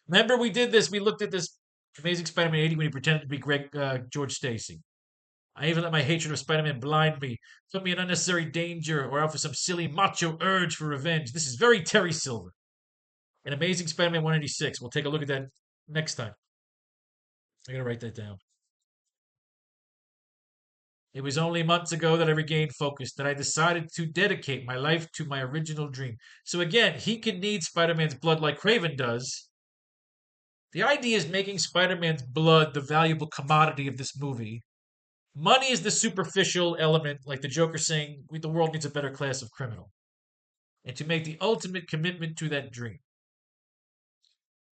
Remember, we did this. We looked at this Amazing Spider-Man 80 when he pretended to be George Stacy. I even let my hatred of Spider-Man blind me, put me in unnecessary danger, or out for some silly macho urge for revenge. This is very Terry Silver. An Amazing Spider-Man 186. We'll take a look at that next time. I gotta write that down. It was only months ago that I regained focus, that I decided to dedicate my life to my original dream. So again, he can need Spider-Man's blood like Craven does. The idea is making Spider-Man's blood the valuable commodity of this movie. Money is the superficial element, like the Joker saying, the world needs a better class of criminal. And to make the ultimate commitment to that dream.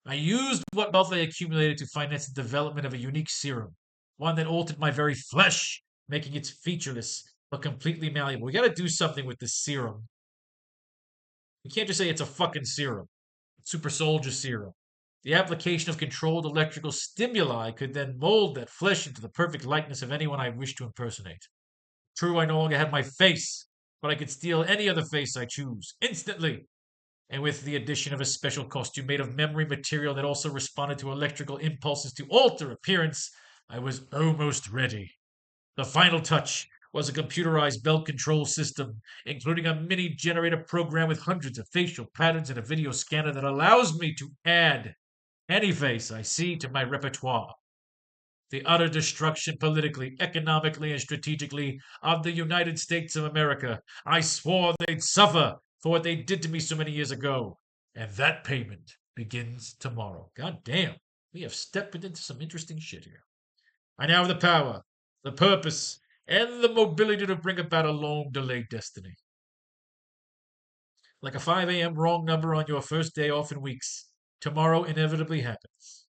I used what wealth I accumulated to finance the development of a unique serum, one that altered my very flesh, making it featureless but completely malleable. We gotta do something with this serum. We can't just say it's a fucking serum. Super soldier serum. The application of controlled electrical stimuli could then mold that flesh into the perfect likeness of anyone I wish to impersonate. True, I no longer had my face, but I could steal any other face I choose, instantly. And with the addition of a special costume made of memory material that also responded to electrical impulses to alter appearance, I was almost ready. The final touch was a computerized belt control system, including a mini generator program with hundreds of facial patterns and a video scanner that allows me to add any face I see to my repertoire. The utter destruction politically, economically, and strategically of the United States of America. I swore they'd suffer for what they did to me so many years ago. And that payment begins tomorrow. God damn, we have stepped into some interesting shit here. I now have the power, the purpose, and the mobility to bring about a long-delayed destiny. Like a 5 a.m. wrong number on your first day off in weeks, tomorrow inevitably happens.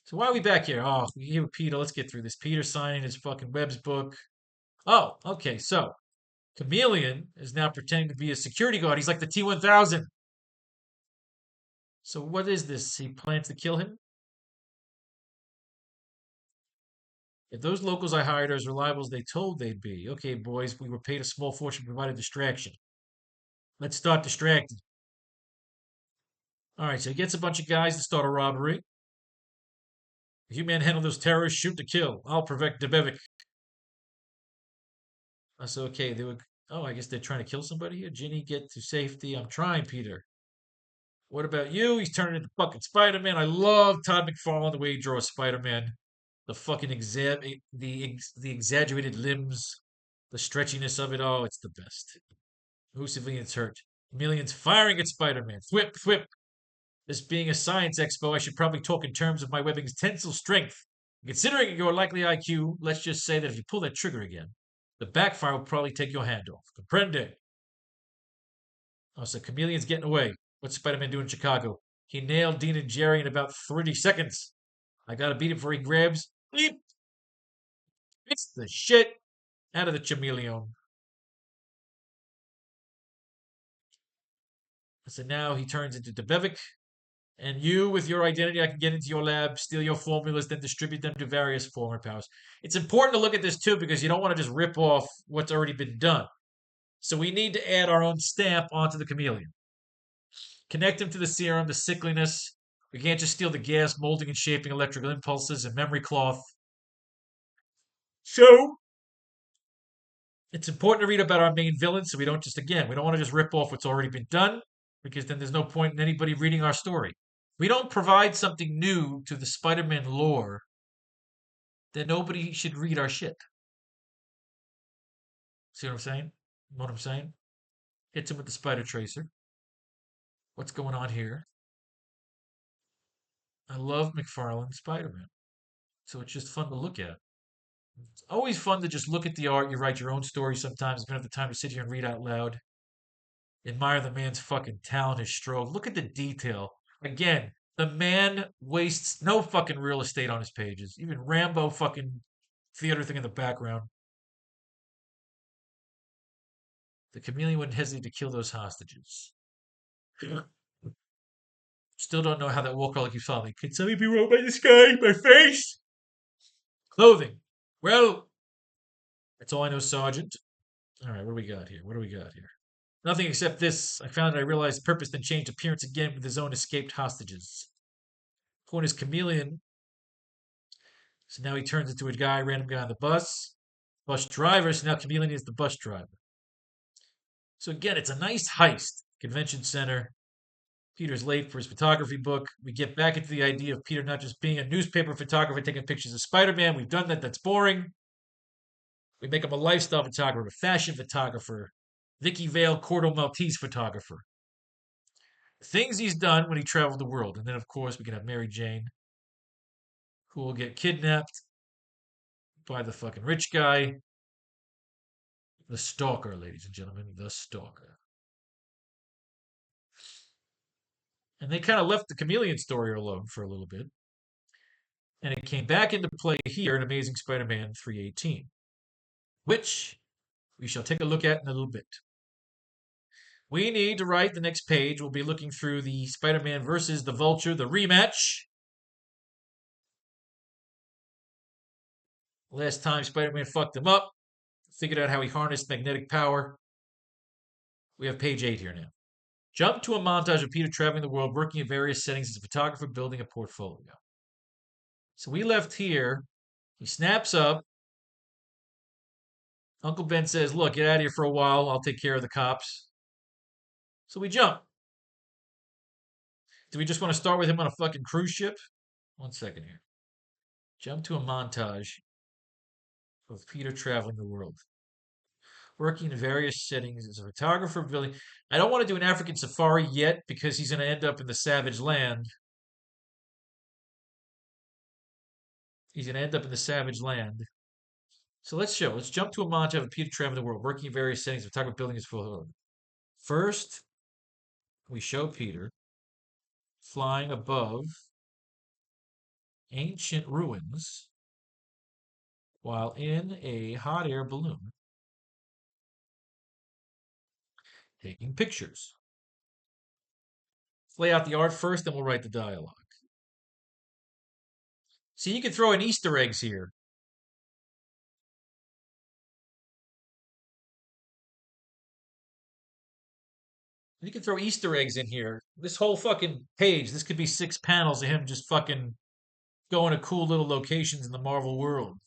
So why are we back here? Oh, we hear Peter. Let's get through this. Peter signing his fucking Webb's book. Oh, okay. So Chameleon is now pretending to be a security guard. He's like the T-1000. So what is this? He plans to kill him? If those locals I hired are as reliable as they told they'd be, okay, boys, we were paid a small fortune to provide a distraction. Let's start distracting. All right, so he gets a bunch of guys to start a robbery. If you men handle those terrorists, shoot to kill. I'll protect Debevic. So okay, they were. Oh, I guess they're trying to kill somebody here. Ginny, get to safety. I'm trying, Peter. What about you? He's turning into fucking Spider-Man. I love Todd McFarlane the way he draws Spider-Man. The fucking the exaggerated limbs, the stretchiness of it. Oh, it's the best. Who civilians hurt? Millions firing at Spider-Man. Thwip, thwip. This being a science expo, I should probably talk in terms of my webbing's tensile strength. Considering your likely IQ, let's just say that if you pull that trigger again, the backfire will probably take your hand off. Comprende? Oh, so Chameleon's getting away. What's Spider-Man doing in Chicago? He nailed Dean and Jerry in about 30 seconds. I gotta beat him before he grabs. Beep! It's the shit out of the chameleon. So now he turns into Debevic, and you, with your identity, I can get into your lab, steal your formulas, then distribute them to various former powers. It's important to look at this too because you don't want to just rip off what's already been done. So we need to add our own stamp onto the chameleon. Connect him to the serum, the sickliness. We can't just steal the gas, molding and shaping electrical impulses and memory cloth. So it's important to read about our main villains so we don't just, again, we don't want to just rip off what's already been done because then there's no point in anybody reading our story. We don't provide something new to the Spider-Man lore, then nobody should read our shit. See what I'm saying? What I'm saying? Hits him with the spider tracer. What's going on here? I love McFarlane Spider-Man. So it's just fun to look at. It's always fun to just look at the art. You write your own story sometimes. You don't have the time to sit here and read out loud. Admire the man's fucking talent, his stroke. Look at the detail. Again, the man wastes no fucking real estate on his pages. Even Rambo fucking theater thing in the background. The chameleon wouldn't hesitate to kill those hostages. Still don't know how that war color keeps falling. Can somebody be rolled by the sky? My face? Clothing. Well, that's all I know, Sergeant. All right, what do we got here? What do we got here? Nothing except this. I found that I realized purpose then changed appearance again with his own escaped hostages. Point is chameleon. So now he turns into a guy, random guy on the bus. Bus driver. So now chameleon is the bus driver. So again, it's a nice heist. Convention center. Peter's late for his photography book. We get back into the idea of Peter not just being a newspaper photographer taking pictures of Spider-Man. We've done that. That's boring. We make him a lifestyle photographer, a fashion photographer, Vicky Vale Cordo Maltese photographer. Things he's done when he traveled the world. And then, of course, we can have Mary Jane, who will get kidnapped by the fucking rich guy. The stalker, ladies and gentlemen, the stalker. And they kind of left the chameleon story alone for a little bit. And it came back into play here in Amazing Spider Man 318, which we shall take a look at in a little bit. We need to write the next page. We'll be looking through the Spider Man versus the Vulture, the rematch. Last time Spider Man fucked him up, figured out how he harnessed magnetic power. We have page 8 here now. Jump to a montage of Peter traveling the world, working in various settings as a photographer, building a portfolio. So we left here. He snaps up. Uncle Ben says, look, get out of here for a while. I'll take care of the cops. So we jump. Do we just want to start with him on a fucking cruise ship? 1 second here. Jump to a montage of Peter traveling the world, working in various settings as a photographer, building. I don't want to do an African safari yet because he's going to end up in the savage land. He's going to end up in the savage land. So let's show. Let's jump to a montage of Peter traveling the world, working in various settings of photographer, building his portfolio. First, we show Peter flying above ancient ruins while in a hot air balloon taking pictures. lay out the art first, then we'll write the dialogue. See, you can throw in Easter eggs here. You can throw Easter eggs in here. This whole fucking page, this could be 6 panels of him just fucking going to cool little locations in the Marvel world.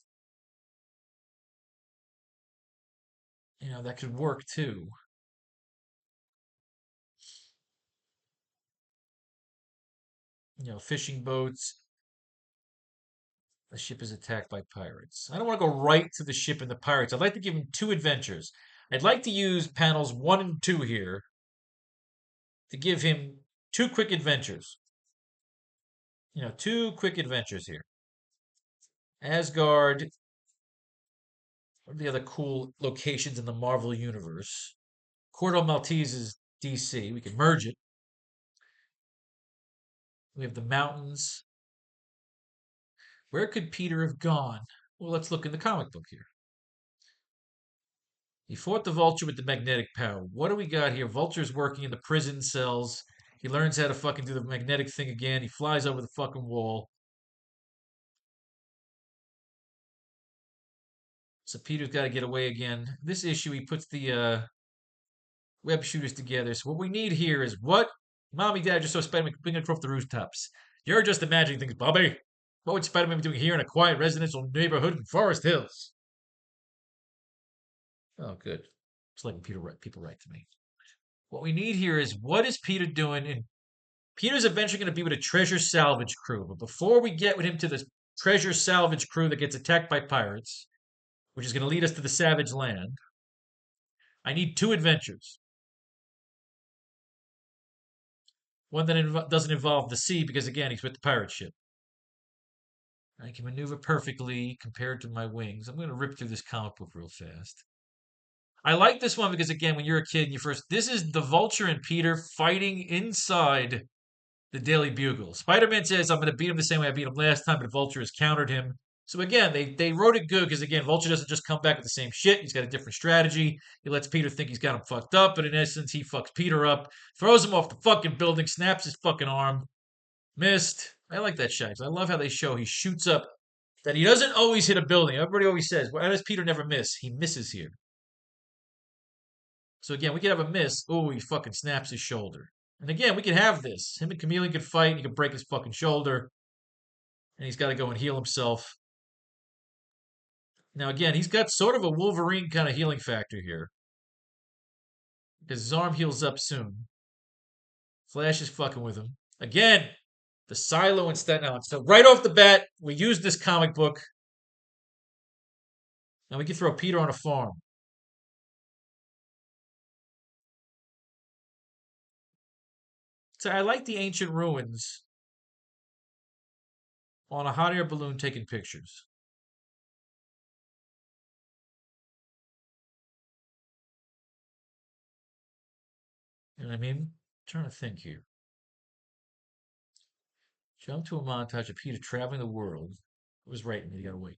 That could work too. Fishing boats. The ship is attacked by pirates. I don't want to go right to the ship and the pirates. I'd like to give him 2 adventures. I'd like to use panels 1 and 2 here to give him 2 quick adventures. 2 quick adventures here. Asgard. What are the other cool locations in the Marvel universe? Cordo Maltese is DC. We can merge it. We have the mountains. Where could Peter have gone? Well, let's look in the comic book here. He fought the Vulture with the magnetic power. What do we got here? Vulture's working in the prison cells. He learns how to fucking do the magnetic thing again. He flies over the fucking wall. So Peter's got to get away again. This issue, he puts the web shooters together. So what we need here is what? Mommy, Dad just saw Spider-Man being across the rooftops. You're just imagining things, Bobby. What would Spider-Man be doing here in a quiet residential neighborhood in Forest Hills? Oh, good. Just letting people write to me. What we need here is what is Peter doing? And Peter's eventually going to be with a treasure salvage crew. But before we get with him to the treasure salvage crew that gets attacked by pirates, which is going to lead us to the Savage Land, I need 2 adventures. One that doesn't involve the sea because, again, he's with the pirate ship. I can maneuver perfectly compared to my wings. I'm going to rip through this comic book real fast. I like this one because, again, when you're a kid and this is the Vulture and Peter fighting inside the Daily Bugle. Spider-Man says, I'm going to beat him the same way I beat him last time, but Vulture has countered him. So again, they wrote it good because, again, Vulture doesn't just come back with the same shit. He's got a different strategy. He lets Peter think he's got him fucked up, but in essence, he fucks Peter up, throws him off the fucking building, snaps his fucking arm. Missed. I like that shot. I love how they show he shoots up, that he doesn't always hit a building. Everybody always says, why does Peter never miss? He misses here. So again, we could have a miss. Oh, he fucking snaps his shoulder. And again, we could have this. Him and Chameleon could fight, and he could break his fucking shoulder. And he's got to go and heal himself. Now, again, he's got sort of a Wolverine kind of healing factor here. Because his arm heals up soon. Flash is fucking with him. Again, the silo in Staten Island. So right off the bat, we use this comic book. Now we can throw Peter on a farm. So I like the ancient ruins on a hot air balloon taking pictures. You know what I mean? I'm trying to think here. Jump to a montage of Peter traveling the world. It was writing, you gotta wait.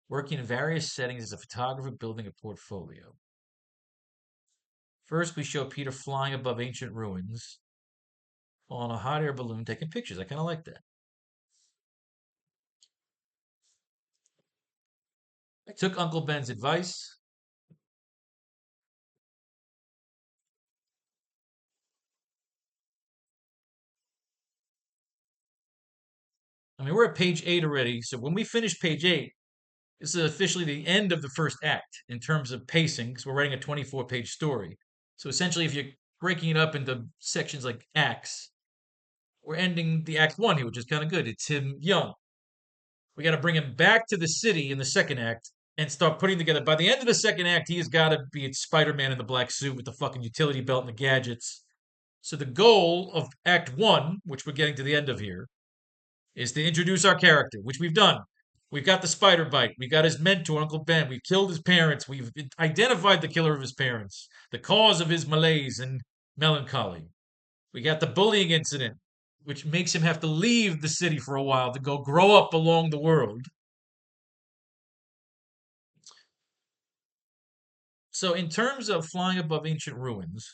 Working in various settings as a photographer, building a portfolio. First, we show Peter flying above ancient ruins on a hot air balloon taking pictures. I kind of like that. I took Uncle Ben's advice. I mean, we're at page 8 already. So when we finish page 8, this is officially the end of the first act in terms of pacing, because we're writing a 24-page story. So essentially, if you're breaking it up into sections like acts, we're ending the act 1 here, which is kind of good. It's him young. We got to bring him back to the city in the second act and start putting together. By the end of the second act, he has got to be Spider-Man in the black suit with the fucking utility belt and the gadgets. So the goal of Act 1, which we're getting to the end of here, is to introduce our character, which we've done. We've got the spider bite. We've got his mentor, Uncle Ben. We've killed his parents. We've identified the killer of his parents, the cause of his malaise and melancholy. We got the bullying incident, which makes him have to leave the city for a while to go grow up along the world. So, in terms of flying above ancient ruins,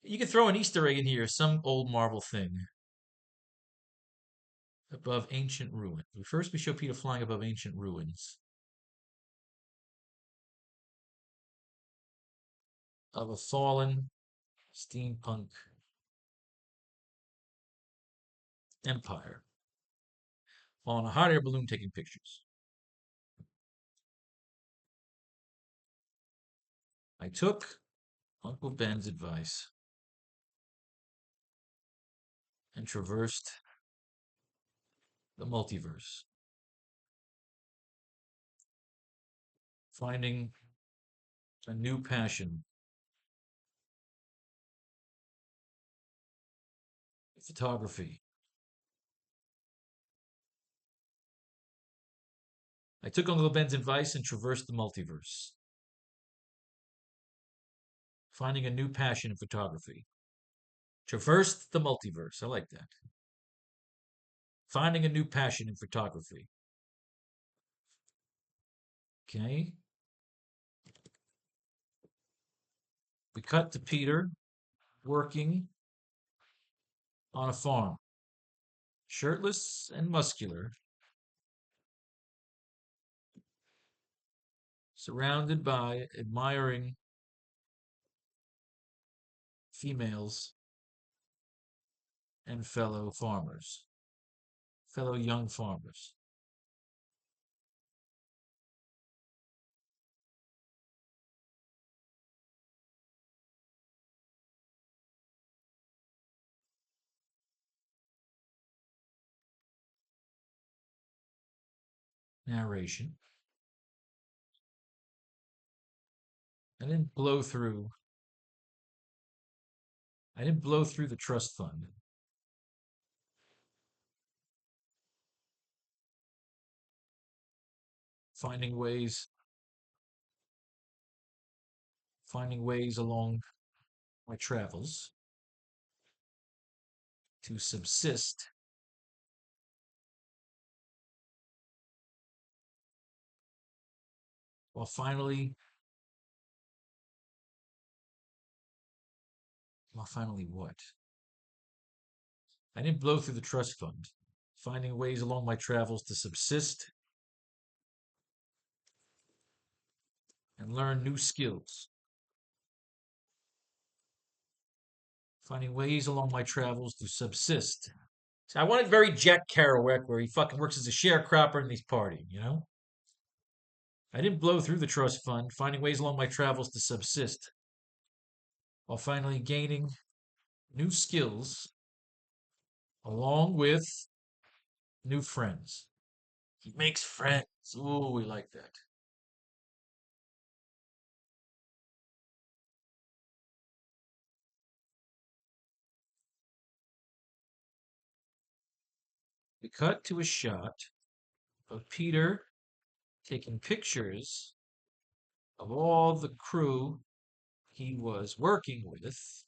You could throw an Easter egg in here, some old Marvel thing. Above ancient ruins. First, we show Peter flying above ancient ruins of a fallen steampunk empire while on a hot air balloon taking pictures. I took Uncle Ben's advice and traversed the multiverse, finding a new passion, photography. I took Uncle Ben's advice and traversed the multiverse, finding a new passion in photography. Traversed the multiverse. I like that. Finding a new passion in photography. Okay. We cut to Peter working on a farm, shirtless and muscular, surrounded by admiring females and fellow farmers, fellow young farmers. Narration. I didn't blow through. I didn't blow through the trust fund. Finding ways, finding ways along my travels to subsist while finally what? I didn't blow through the trust fund. Finding ways along my travels to subsist and learn new skills. Finding ways along my travels to subsist. So I want it very Jack Kerouac, where he fucking works as a sharecropper and he's partying, you know? I didn't blow through the trust fund, finding ways along my travels to subsist, while finally gaining new skills along with new friends. He makes friends. Ooh, we like that. We cut to a shot of Peter taking pictures of all the crew he was working with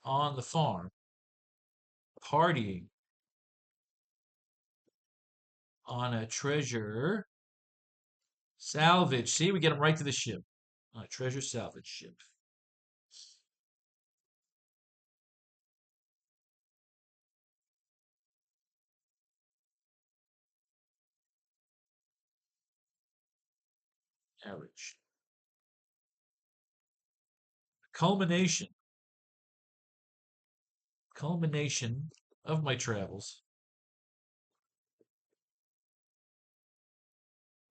on the farm, partying on a treasure salvage. See, we get him right to the ship. On a treasure salvage ship. Average. Culmination. Culmination of my travels.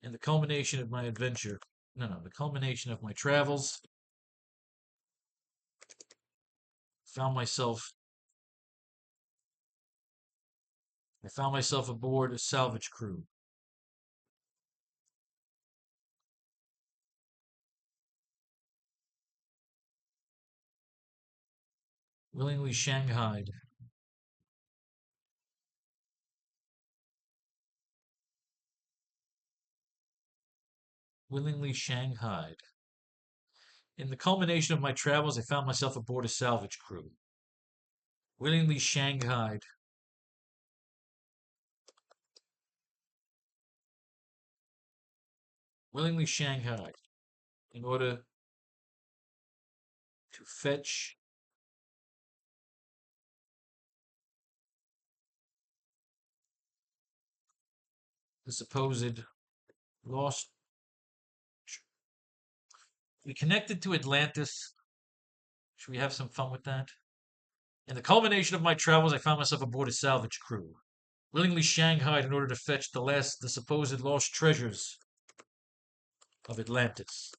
And the culmination of my adventure. No, the culmination of my travels. Found myself I found myself aboard a salvage crew. Willingly shanghaied. Willingly shanghaied. In the culmination of my travels, I found myself aboard a salvage crew. Willingly shanghaied. Willingly shanghaied in order to fetch the supposed lost. We connected to Atlantis. Should we have some fun with that? In the culmination of my travels, I found myself aboard a salvage crew, willingly shanghaied in order to fetch the supposed lost treasures of Atlantis.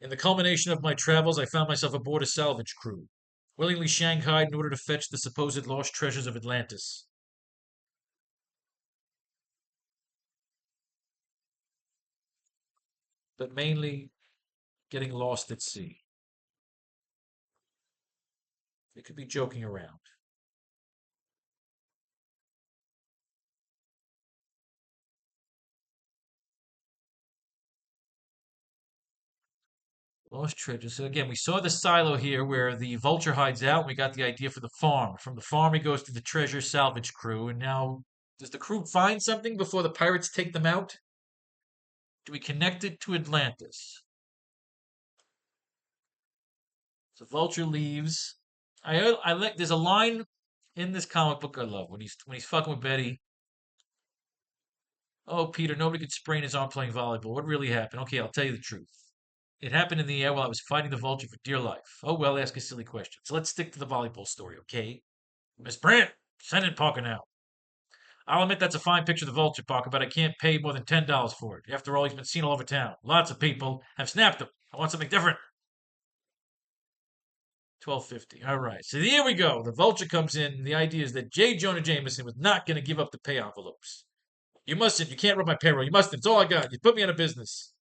In the culmination of my travels, I found myself aboard a salvage crew, willingly shanghaied in order to fetch the supposed lost treasures of Atlantis. But mainly getting lost at sea. It could be joking around. Lost treasures. So again, we saw the silo here where the vulture hides out. We got the idea for the farm. From the farm, he goes to the treasure salvage crew. And now, does the crew find something before the pirates take them out? Do we connect it to Atlantis? So vulture leaves. I like. There's a line in this comic book I love when he's fucking with Betty. Oh, Peter, nobody could sprain his arm playing volleyball. What really happened? Okay, I'll tell you the truth. It happened in the air while I was fighting the vulture for dear life. Oh, well, ask a silly question. So let's stick to the volleyball story, okay? Miss Brant, send in Parker now. I'll admit that's a fine picture of the vulture, Parker, but I can't pay more than $10 for it. After all, he's been seen all over town. Lots of people have snapped him. I want something different. 12.50. All right. So here we go. The vulture comes in. The idea is that J. Jonah Jameson was not going to give up the pay envelopes. You mustn't. You can't rub my payroll. You mustn't. It's all I got. You put me out of business.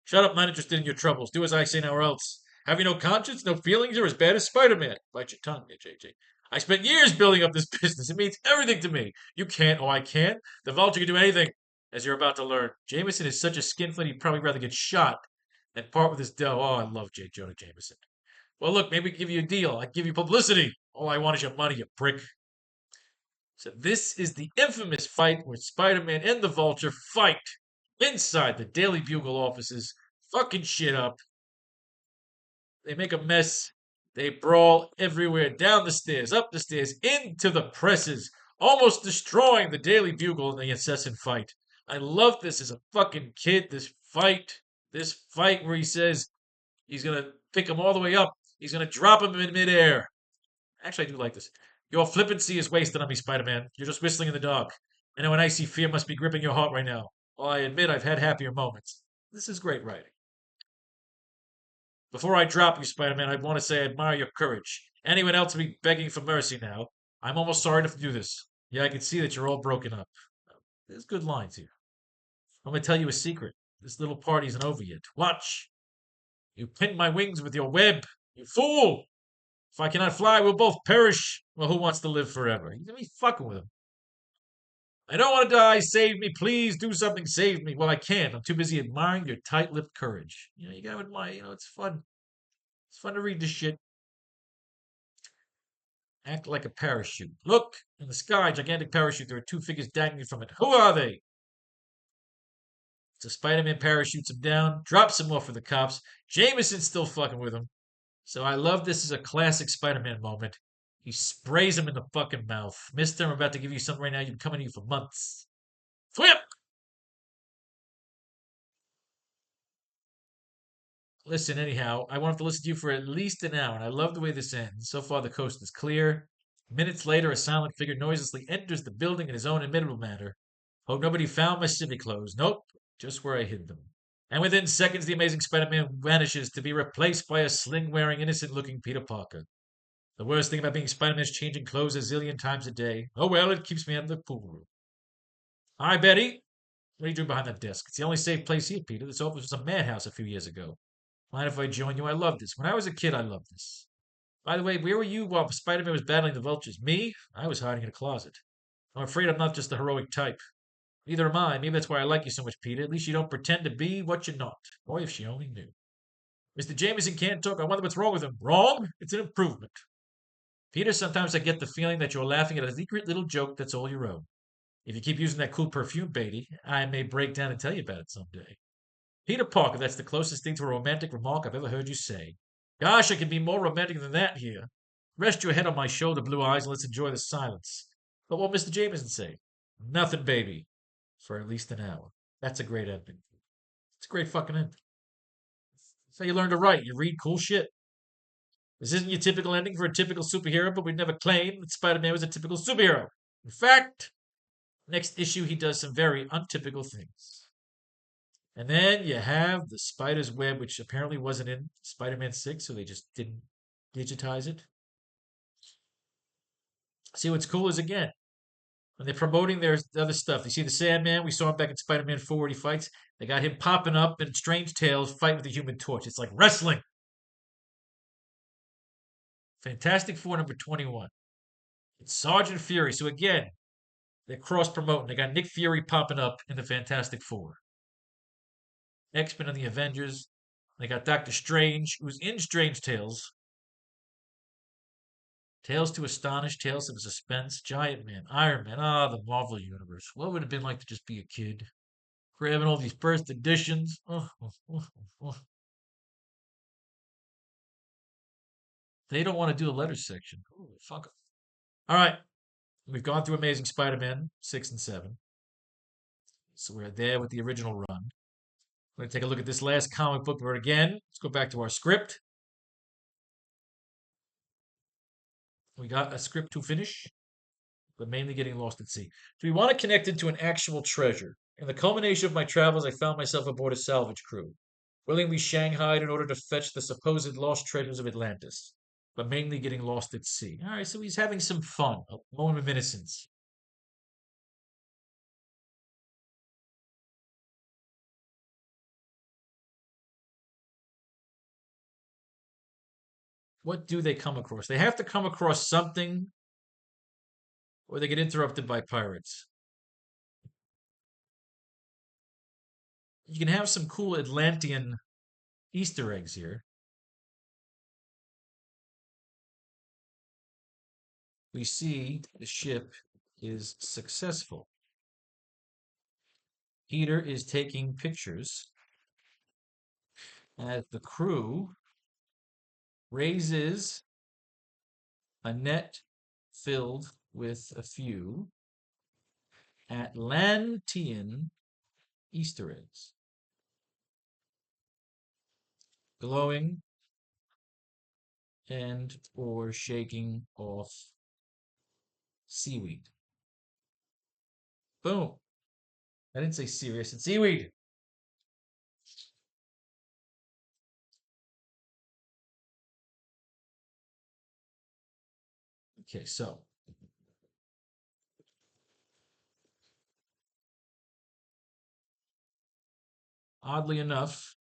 Shut up. Not interested in your troubles. Do as I say now or else. Have you no conscience, no feelings? You're as bad as Spider-Man. Bite your tongue, JJ. I spent years building up this business. It means everything to me. You can't. Oh, I can. The vulture can do anything, as you're about to learn. Jameson is such a skinflint he'd probably rather get shot than part with his dough. Oh, I love J. Jonah Jameson. Well, look, maybe we can give you a deal. I give you publicity. All I want is your money, you prick. So this is the infamous fight where Spider-Man and the Vulture fight inside the Daily Bugle offices, fucking shit up. They make a mess. They brawl everywhere, down the stairs, up the stairs, into the presses, almost destroying the Daily Bugle in the incessant fight. I love this as a fucking kid, this fight where he says he's gonna pick him all the way up. He's gonna drop him in midair. Actually, I do like this. Your flippancy is wasted on me, Spider-Man. You're just whistling in the dark. I know an icy fear must be gripping your heart right now. Well, I admit I've had happier moments. This is great writing. Before I drop you, Spider-Man, I want to say I admire your courage. Anyone else would be begging for mercy now. I'm almost sorry to do this. Yeah, I can see that you're all broken up. There's good lines here. I'm going to tell you a secret. This little party isn't over yet. Watch. You pinned my wings with your web. You fool! If I cannot fly, we'll both perish. Well, who wants to live forever? He's fucking with him. I don't want to die. Save me. Please do something. Save me. Well, I can't. I'm too busy admiring your tight-lipped courage. You gotta admire, it's fun. It's fun to read this shit. Act like a parachute. Look, in the sky, gigantic parachute. There are two figures dangling from it. Who are they? So Spider-Man parachutes him down, drops him off for the cops. Jameson's still fucking with him. So I love this as a classic Spider-Man moment. He sprays him in the fucking mouth. Mister, I'm about to give you something right now. You've been coming to you for months. Flip! Listen, anyhow, I won't have to listen to you for at least an hour, and I love the way this ends. So far, the coast is clear. Minutes later, a silent figure noiselessly enters the building in his own inimitable manner. Hope nobody found my civic clothes. Nope, just where I hid them. And within seconds, the amazing Spider-Man vanishes to be replaced by a sling-wearing, innocent-looking Peter Parker. The worst thing about being Spider-Man is changing clothes a zillion times a day. Oh well, it keeps me out of the pool room. Hi, Betty. What are you doing behind that desk? It's the only safe place here, Peter. This office was a madhouse a few years ago. Mind if I join you? I love this. When I was a kid, I loved this. By the way, where were you while Spider-Man was battling the vultures? Me? I was hiding in a closet. I'm afraid I'm not just the heroic type. Neither am I. Maybe that's why I like you so much, Peter. At least you don't pretend to be what you're not. Boy, if she only knew. Mr. Jameson can't talk. I wonder what's wrong with him. Wrong? It's an improvement. Peter, sometimes I get the feeling that you're laughing at a secret little joke that's all your own. If you keep using that cool perfume, Beatty, I may break down and tell you about it someday. Peter Parker, that's the closest thing to a romantic remark I've ever heard you say. Gosh, I can be more romantic than that here. Rest your head on my shoulder, Blue Eyes, and let's enjoy the silence. But what will Mr. Jameson say? Nothing, baby, for at least an hour. That's a great ending. It's a great fucking ending. That's how you learn to write. You read cool shit. This isn't your typical ending for a typical superhero, but we'd never claim that Spider-Man was a typical superhero. In fact, next issue he does some very untypical things. And then you have the Spider's Web, which apparently wasn't in Spider-Man 6, so they just didn't digitize it. See, what's cool is, again, when they're promoting their other stuff, you see the Sandman, we saw him back in Spider-Man 4 when he fights. They got him popping up in Strange Tales, fight with the Human Torch. It's like wrestling. Fantastic Four number 21. It's Sergeant Fury. So again, they're cross promoting. They got Nick Fury popping up in the Fantastic Four. X-Men and the Avengers. They got Doctor Strange, who's in Strange Tales. Tales to Astonish, Tales of Suspense, Giant Man, Iron Man. Ah, the Marvel Universe. What would it have been like to just be a kid? Grabbing all these first editions. They don't want to do a letters section. Ooh, fuck 'em. All right. We've gone through Amazing Spider-Man 6 and 7. So we're there with the original run. We're going to take a look at this last comic book. But again, let's go back to our script. We got a script to finish, but mainly getting lost at sea. Do we want to connect it to an actual treasure? In the culmination of my travels, I found myself aboard a salvage crew, willingly shanghaied in order to fetch the supposed lost treasures of Atlantis, but mainly getting lost at sea. All right, so he's having some fun, a moment of innocence. What do they come across? They have to come across something, or they get interrupted by pirates. You can have some cool Atlantean Easter eggs here. We see the ship is successful. Peter is taking pictures as the crew raises a net filled with a few Atlantean Easter eggs, glowing and or shaking off seaweed. Boom. I didn't say serious, it's seaweed. Okay, so oddly enough,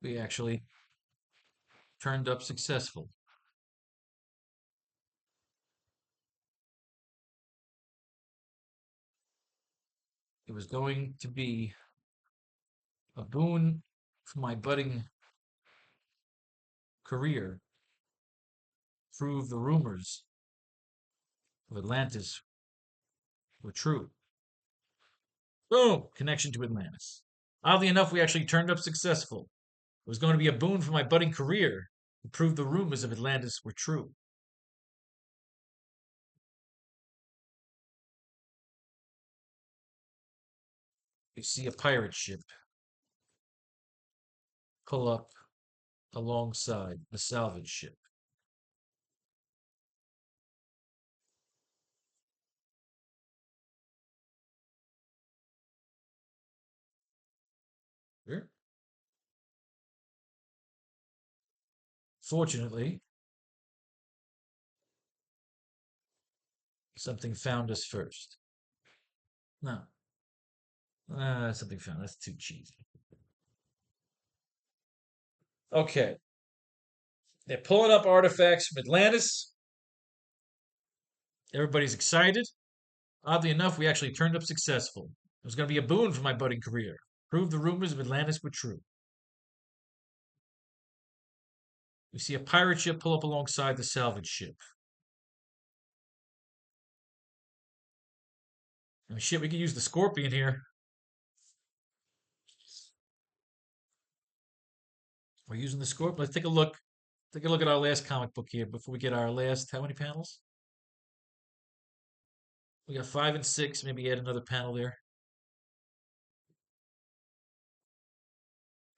we actually turned up successful. It was going to be a boon for my budding career, prove the rumors of Atlantis were true. Boom! Connection to Atlantis. Oddly enough, we actually turned up successful. It was going to be a boon for my budding career to prove the rumors of Atlantis were true. We see a pirate ship pull up alongside the salvage ship. Here. Fortunately, something found us first. No. Something found. That's too cheesy. Okay. They're pulling up artifacts from Atlantis. Everybody's excited. Oddly enough, we actually turned up successful. It was going to be a boon for my budding career. Prove the rumors of Atlantis were true. We see a pirate ship pull up alongside the salvage ship. I mean, shit, we could use the Scorpion here. We're using the Scorpion. Let's take a look. Take a look at our last comic book here before we get our last. How many panels? We got 5 and 6. Maybe add another panel there.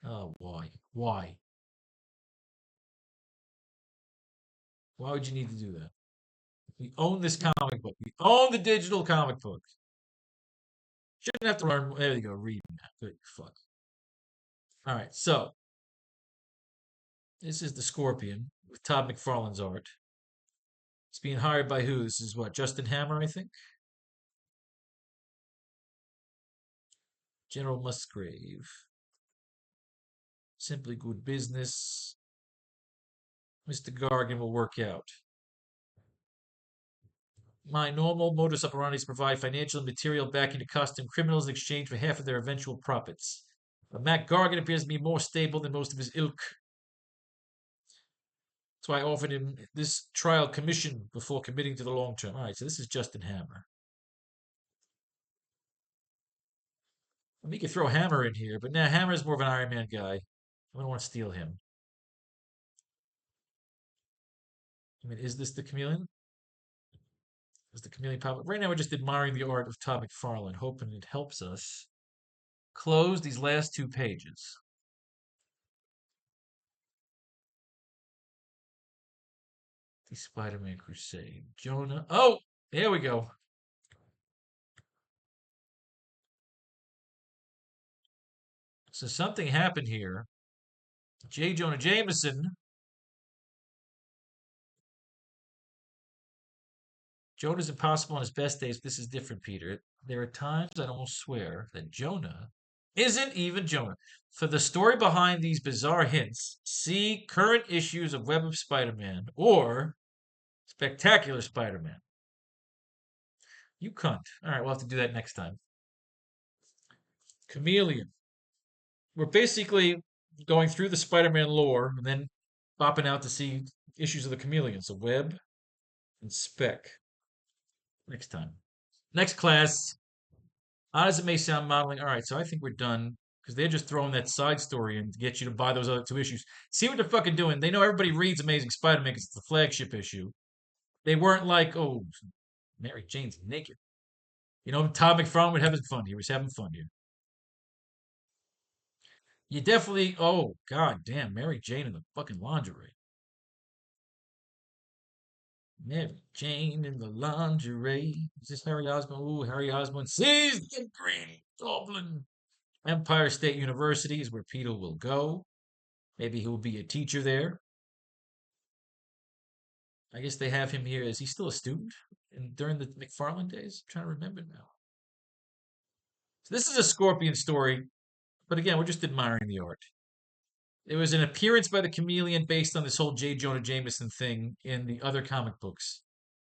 Oh, why? Why? Why would you need to do that? We own this comic book. We own the digital comic book. Shouldn't have to learn. There you go. Reading that. Good fuck. All right. So this is the Scorpion with Todd McFarlane's art. It's being hired by who? This is what? Justin Hammer, I think. General Musgrave. Simply good business. Mr. Gargan will work out. My normal modus operandi is to provide financial and material backing to costume criminals in exchange for half of their eventual profits. But Matt Gargan appears to be more stable than most of his ilk. That's why I offered him this trial commission before committing to the long term. All right, so this is Justin Hammer. We could throw Hammer in here, but now Hammer is more of an Iron Man guy. I don't want to steal him. I mean, is this the Chameleon? Is the Chameleon pop? Right now, we're just admiring the art of Todd McFarlane, hoping it helps us close these last 2 pages. The Spider-Man Crusade. Jonah. Oh, there we go. So something happened here. J. Jonah Jameson. Jonah's impossible on his best days. This is different, Peter. There are times I'd almost swear that Jonah isn't even Jonah. For the story behind these bizarre hints, see current issues of Web of Spider-Man or Spectacular Spider-Man. You cunt. All right, we'll have to do that next time. Chameleon. We're basically going through the Spider-Man lore and then popping out to see issues of the Chameleon. So Web and Spec. Next time. Next class. Odd as it may sound, modeling. All right, so I think we're done because they're just throwing that side story in to get you to buy those other 2 issues. See what they're fucking doing. They know everybody reads Amazing Spider-Man because it's the flagship issue. They weren't like, oh, Mary Jane's naked. You know, Todd McFarlane was having fun. He was having fun here. You definitely, oh, god damn, Mary Jane in the fucking lingerie. Mary Jane in the lingerie. Is this Harry Osborn? Ooh, Harry Osborn sees the Green Goblin. Empire State University is where Peter will go. Maybe he will be a teacher there. I guess they have him here. Is he still a student during the McFarlane days? I'm trying to remember now. So this is a Scorpion story, but again, we're just admiring the art. There was an appearance by the Chameleon based on this whole J. Jonah Jameson thing in the other comic books.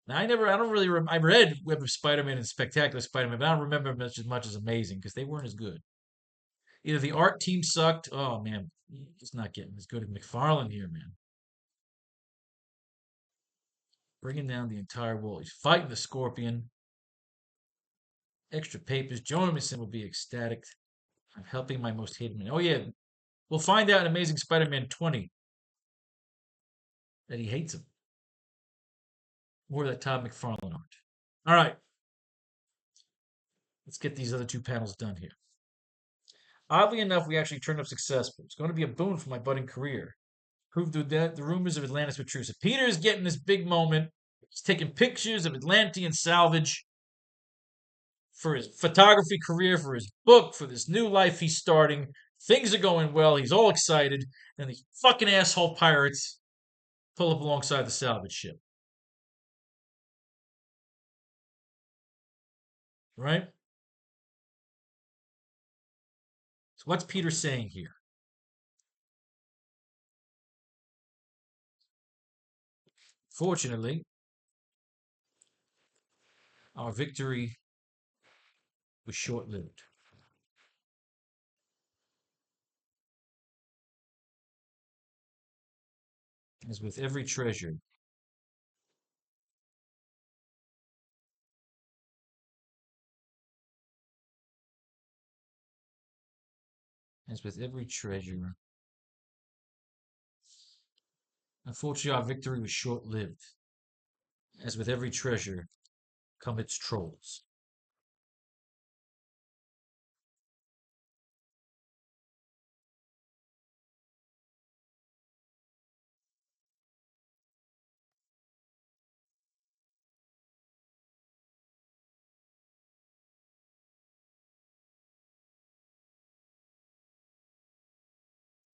Now, I don't really, I read Web of Spider-Man and Spectacular Spider-Man, but I don't remember much as Amazing because they weren't as good. Either the art team sucked. Oh man, he's not getting as good as McFarlane here, man. Bringing down the entire wall. He's fighting the Scorpion. Extra papers. Jonah Jameson will be ecstatic. I'm helping my most hated man. Oh yeah, we'll find out in Amazing Spider-Man 20 that he hates him. More of that Todd McFarlane art. All right, let's get these other 2 panels done here. Oddly enough, we actually turned up successful. It's going to be a boon for my budding career. Proved that the rumors of Atlantis were true. So Peter's getting this big moment. He's taking pictures of Atlantean salvage for his photography career, for his book, for this new life he's starting. Things are going well. He's all excited. And these fucking asshole pirates pull up alongside the salvage ship. Right? So what's Peter saying here? Fortunately, our victory was short lived. As with every treasure, as with every treasure, unfortunately, our victory was short lived. As with every treasure, come its trolls.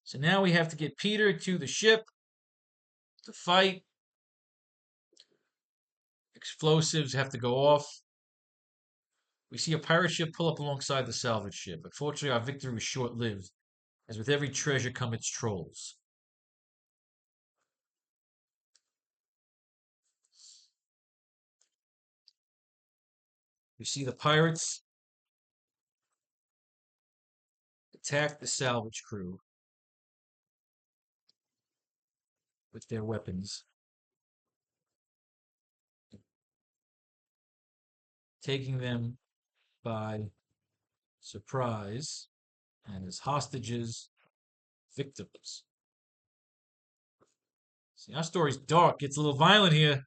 So now we have to get Peter to the ship to fight. Explosives have to go off. We see a pirate ship pull up alongside the salvage ship. Unfortunately, our victory was short lived, as with every treasure come its trolls. We see the pirates attack the salvage crew with their weapons, taking them by surprise and as hostages, victims. See, our story's dark. It's a little violent here.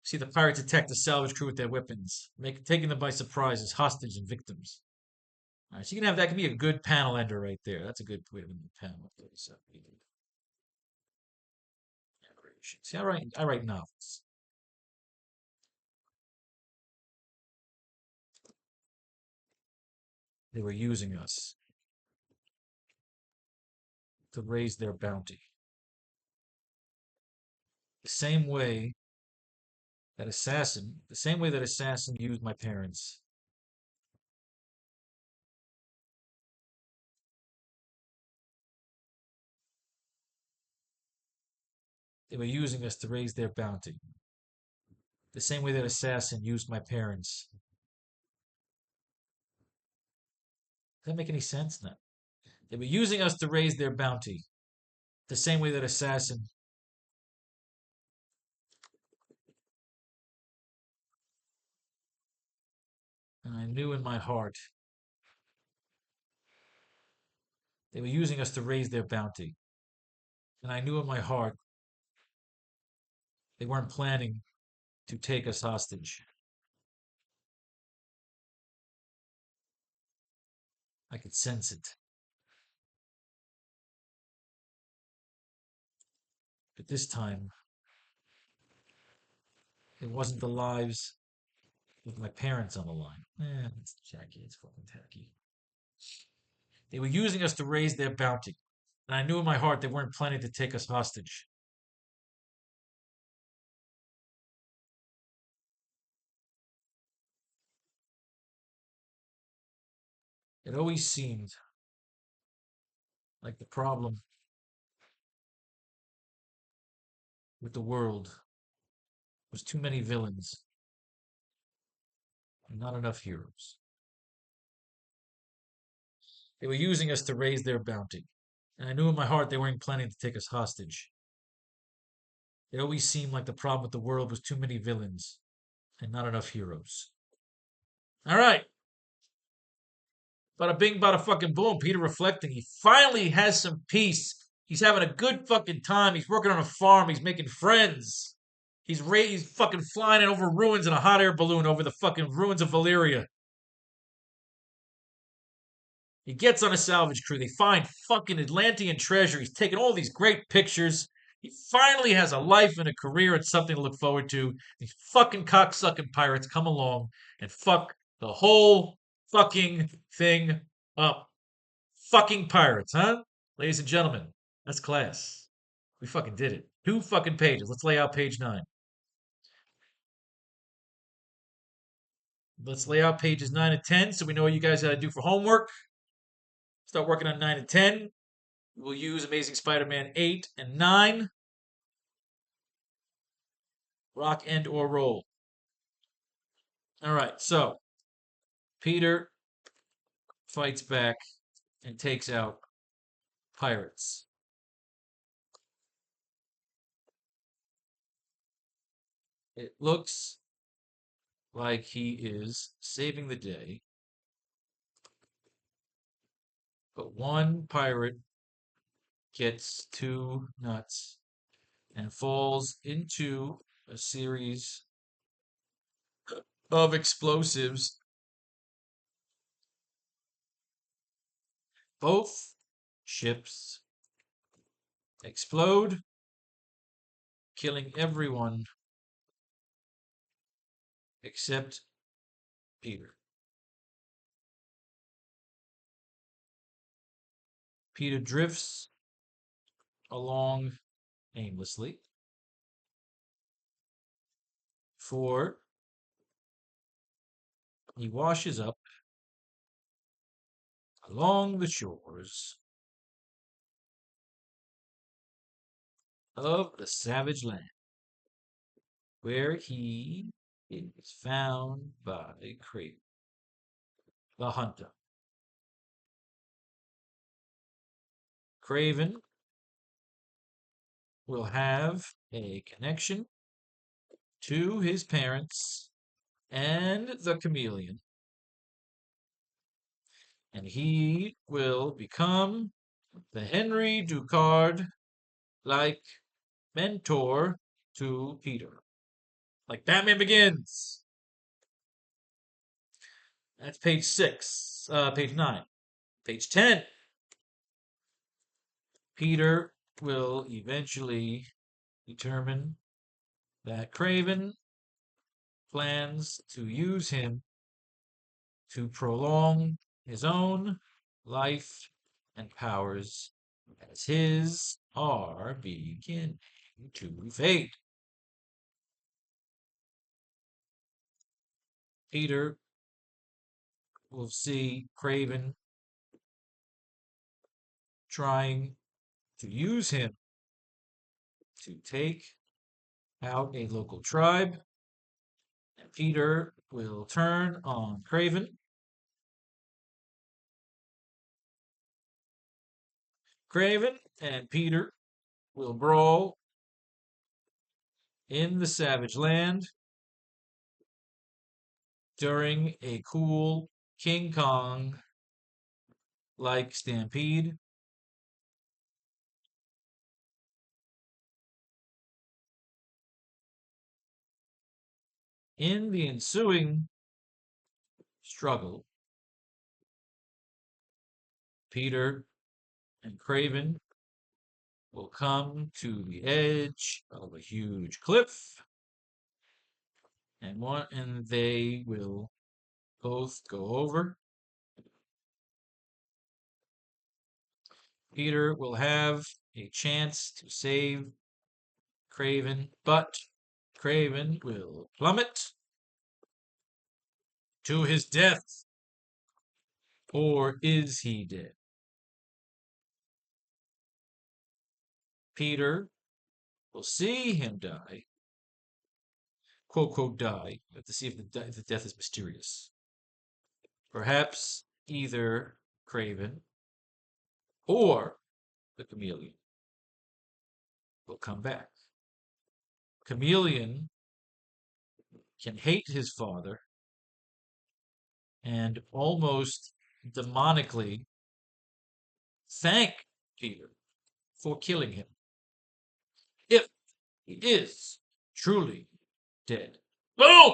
See the pirates attack the salvage crew with their weapons, taking them by surprise as hostages and victims. All right, so you can have that. Could be a good panel ender right there. That's a good way to end the panel. 37. See, I write novels. They were using us to raise their bounty. The same way the same way that assassin used my parents. They were using us to raise their bounty. The same way that assassin used my parents. Does that make any sense? No. They were using us to raise their bounty. The same way that assassin. And I knew in my heart they were using us to raise their bounty. And I knew in my heart they weren't planning to take us hostage. I could sense it. But this time, it wasn't the lives of my parents on the line. It's tacky. It's fucking tacky. They were using us to raise their bounty. And I knew in my heart they weren't planning to take us hostage. It always seemed like the problem with the world was too many villains and not enough heroes. They were using us to raise their bounty. And I knew in my heart they weren't planning to take us hostage. It always seemed like the problem with the world was too many villains and not enough heroes. All right. Bada bing, bada fucking boom. Peter reflecting. He finally has some peace. He's having a good fucking time. He's working on a farm. He's making friends. He's fucking flying over ruins in a hot air balloon over the fucking ruins of Valyria. He gets on a salvage crew. They find fucking Atlantean treasure. He's taking all these great pictures. He finally has a life and a career and something to look forward to. These fucking cocksucking pirates come along and fuck the whole fucking thing up. Fucking pirates, huh? Ladies and gentlemen, that's class. We fucking did it. 2 fucking pages. Let's lay out page 9. Let's lay out pages 9 and 10 so we know what you guys got to do for homework. Start working on 9 and 10. We'll use Amazing Spider-Man 8 and 9. Rock and or roll. All right, so Peter fights back and takes out pirates. It looks like he is saving the day, but one pirate gets too nuts and falls into a series of explosives. Both ships explode, killing everyone except Peter. Peter drifts along aimlessly for he washes up along the shores of the savage land, where he is found by Craven, the hunter. Craven will have a connection to his parents and the chameleon, and he will become the Henry Ducard like mentor to Peter. Like Batman Begins. That's page 6. Page 9. Page 10. Peter will eventually determine that Craven plans to use him to prolong his own life and powers as his are beginning to fade. Peter will see Craven trying to use him to take out a local tribe, and Peter will turn on Craven. Craven and Peter will brawl in the savage land during a cool King Kong like stampede. In the ensuing struggle, Peter and Craven will come to the edge of a huge cliff, and they will both go over. Peter will have a chance to save Craven, but Craven will plummet to his death. Or is he dead? Peter will see him die. Quote, quote, die. You have to see if the death is mysterious. Perhaps either Craven or the chameleon will come back. Chameleon can hate his father and almost demonically thank Peter for killing him, if he is truly dead. Boom!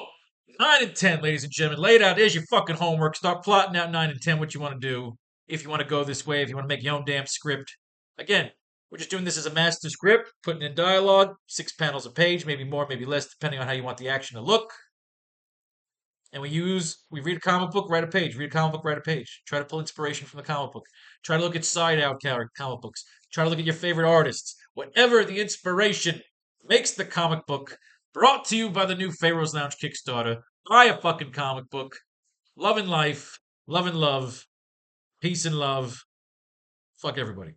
9 and 10, ladies and gentlemen. Lay it out. There's your fucking homework. Start plotting out 9 and 10 what you want to do. If you want to go this way, if you want to make your own damn script. Again, we're just doing this as a master script, putting in dialogue, 6 panels a page, maybe more, maybe less, depending on how you want the action to look. And we read a comic book, write a page. Read a comic book, write a page. Try to pull inspiration from the comic book. Try to look at side out comic books. Try to look at your favorite artists. Whatever the inspiration makes the comic book. Brought to you by the new Pharaoh's Lounge Kickstarter. Buy a fucking comic book. Love and life. Love and love. Peace and love. Fuck everybody.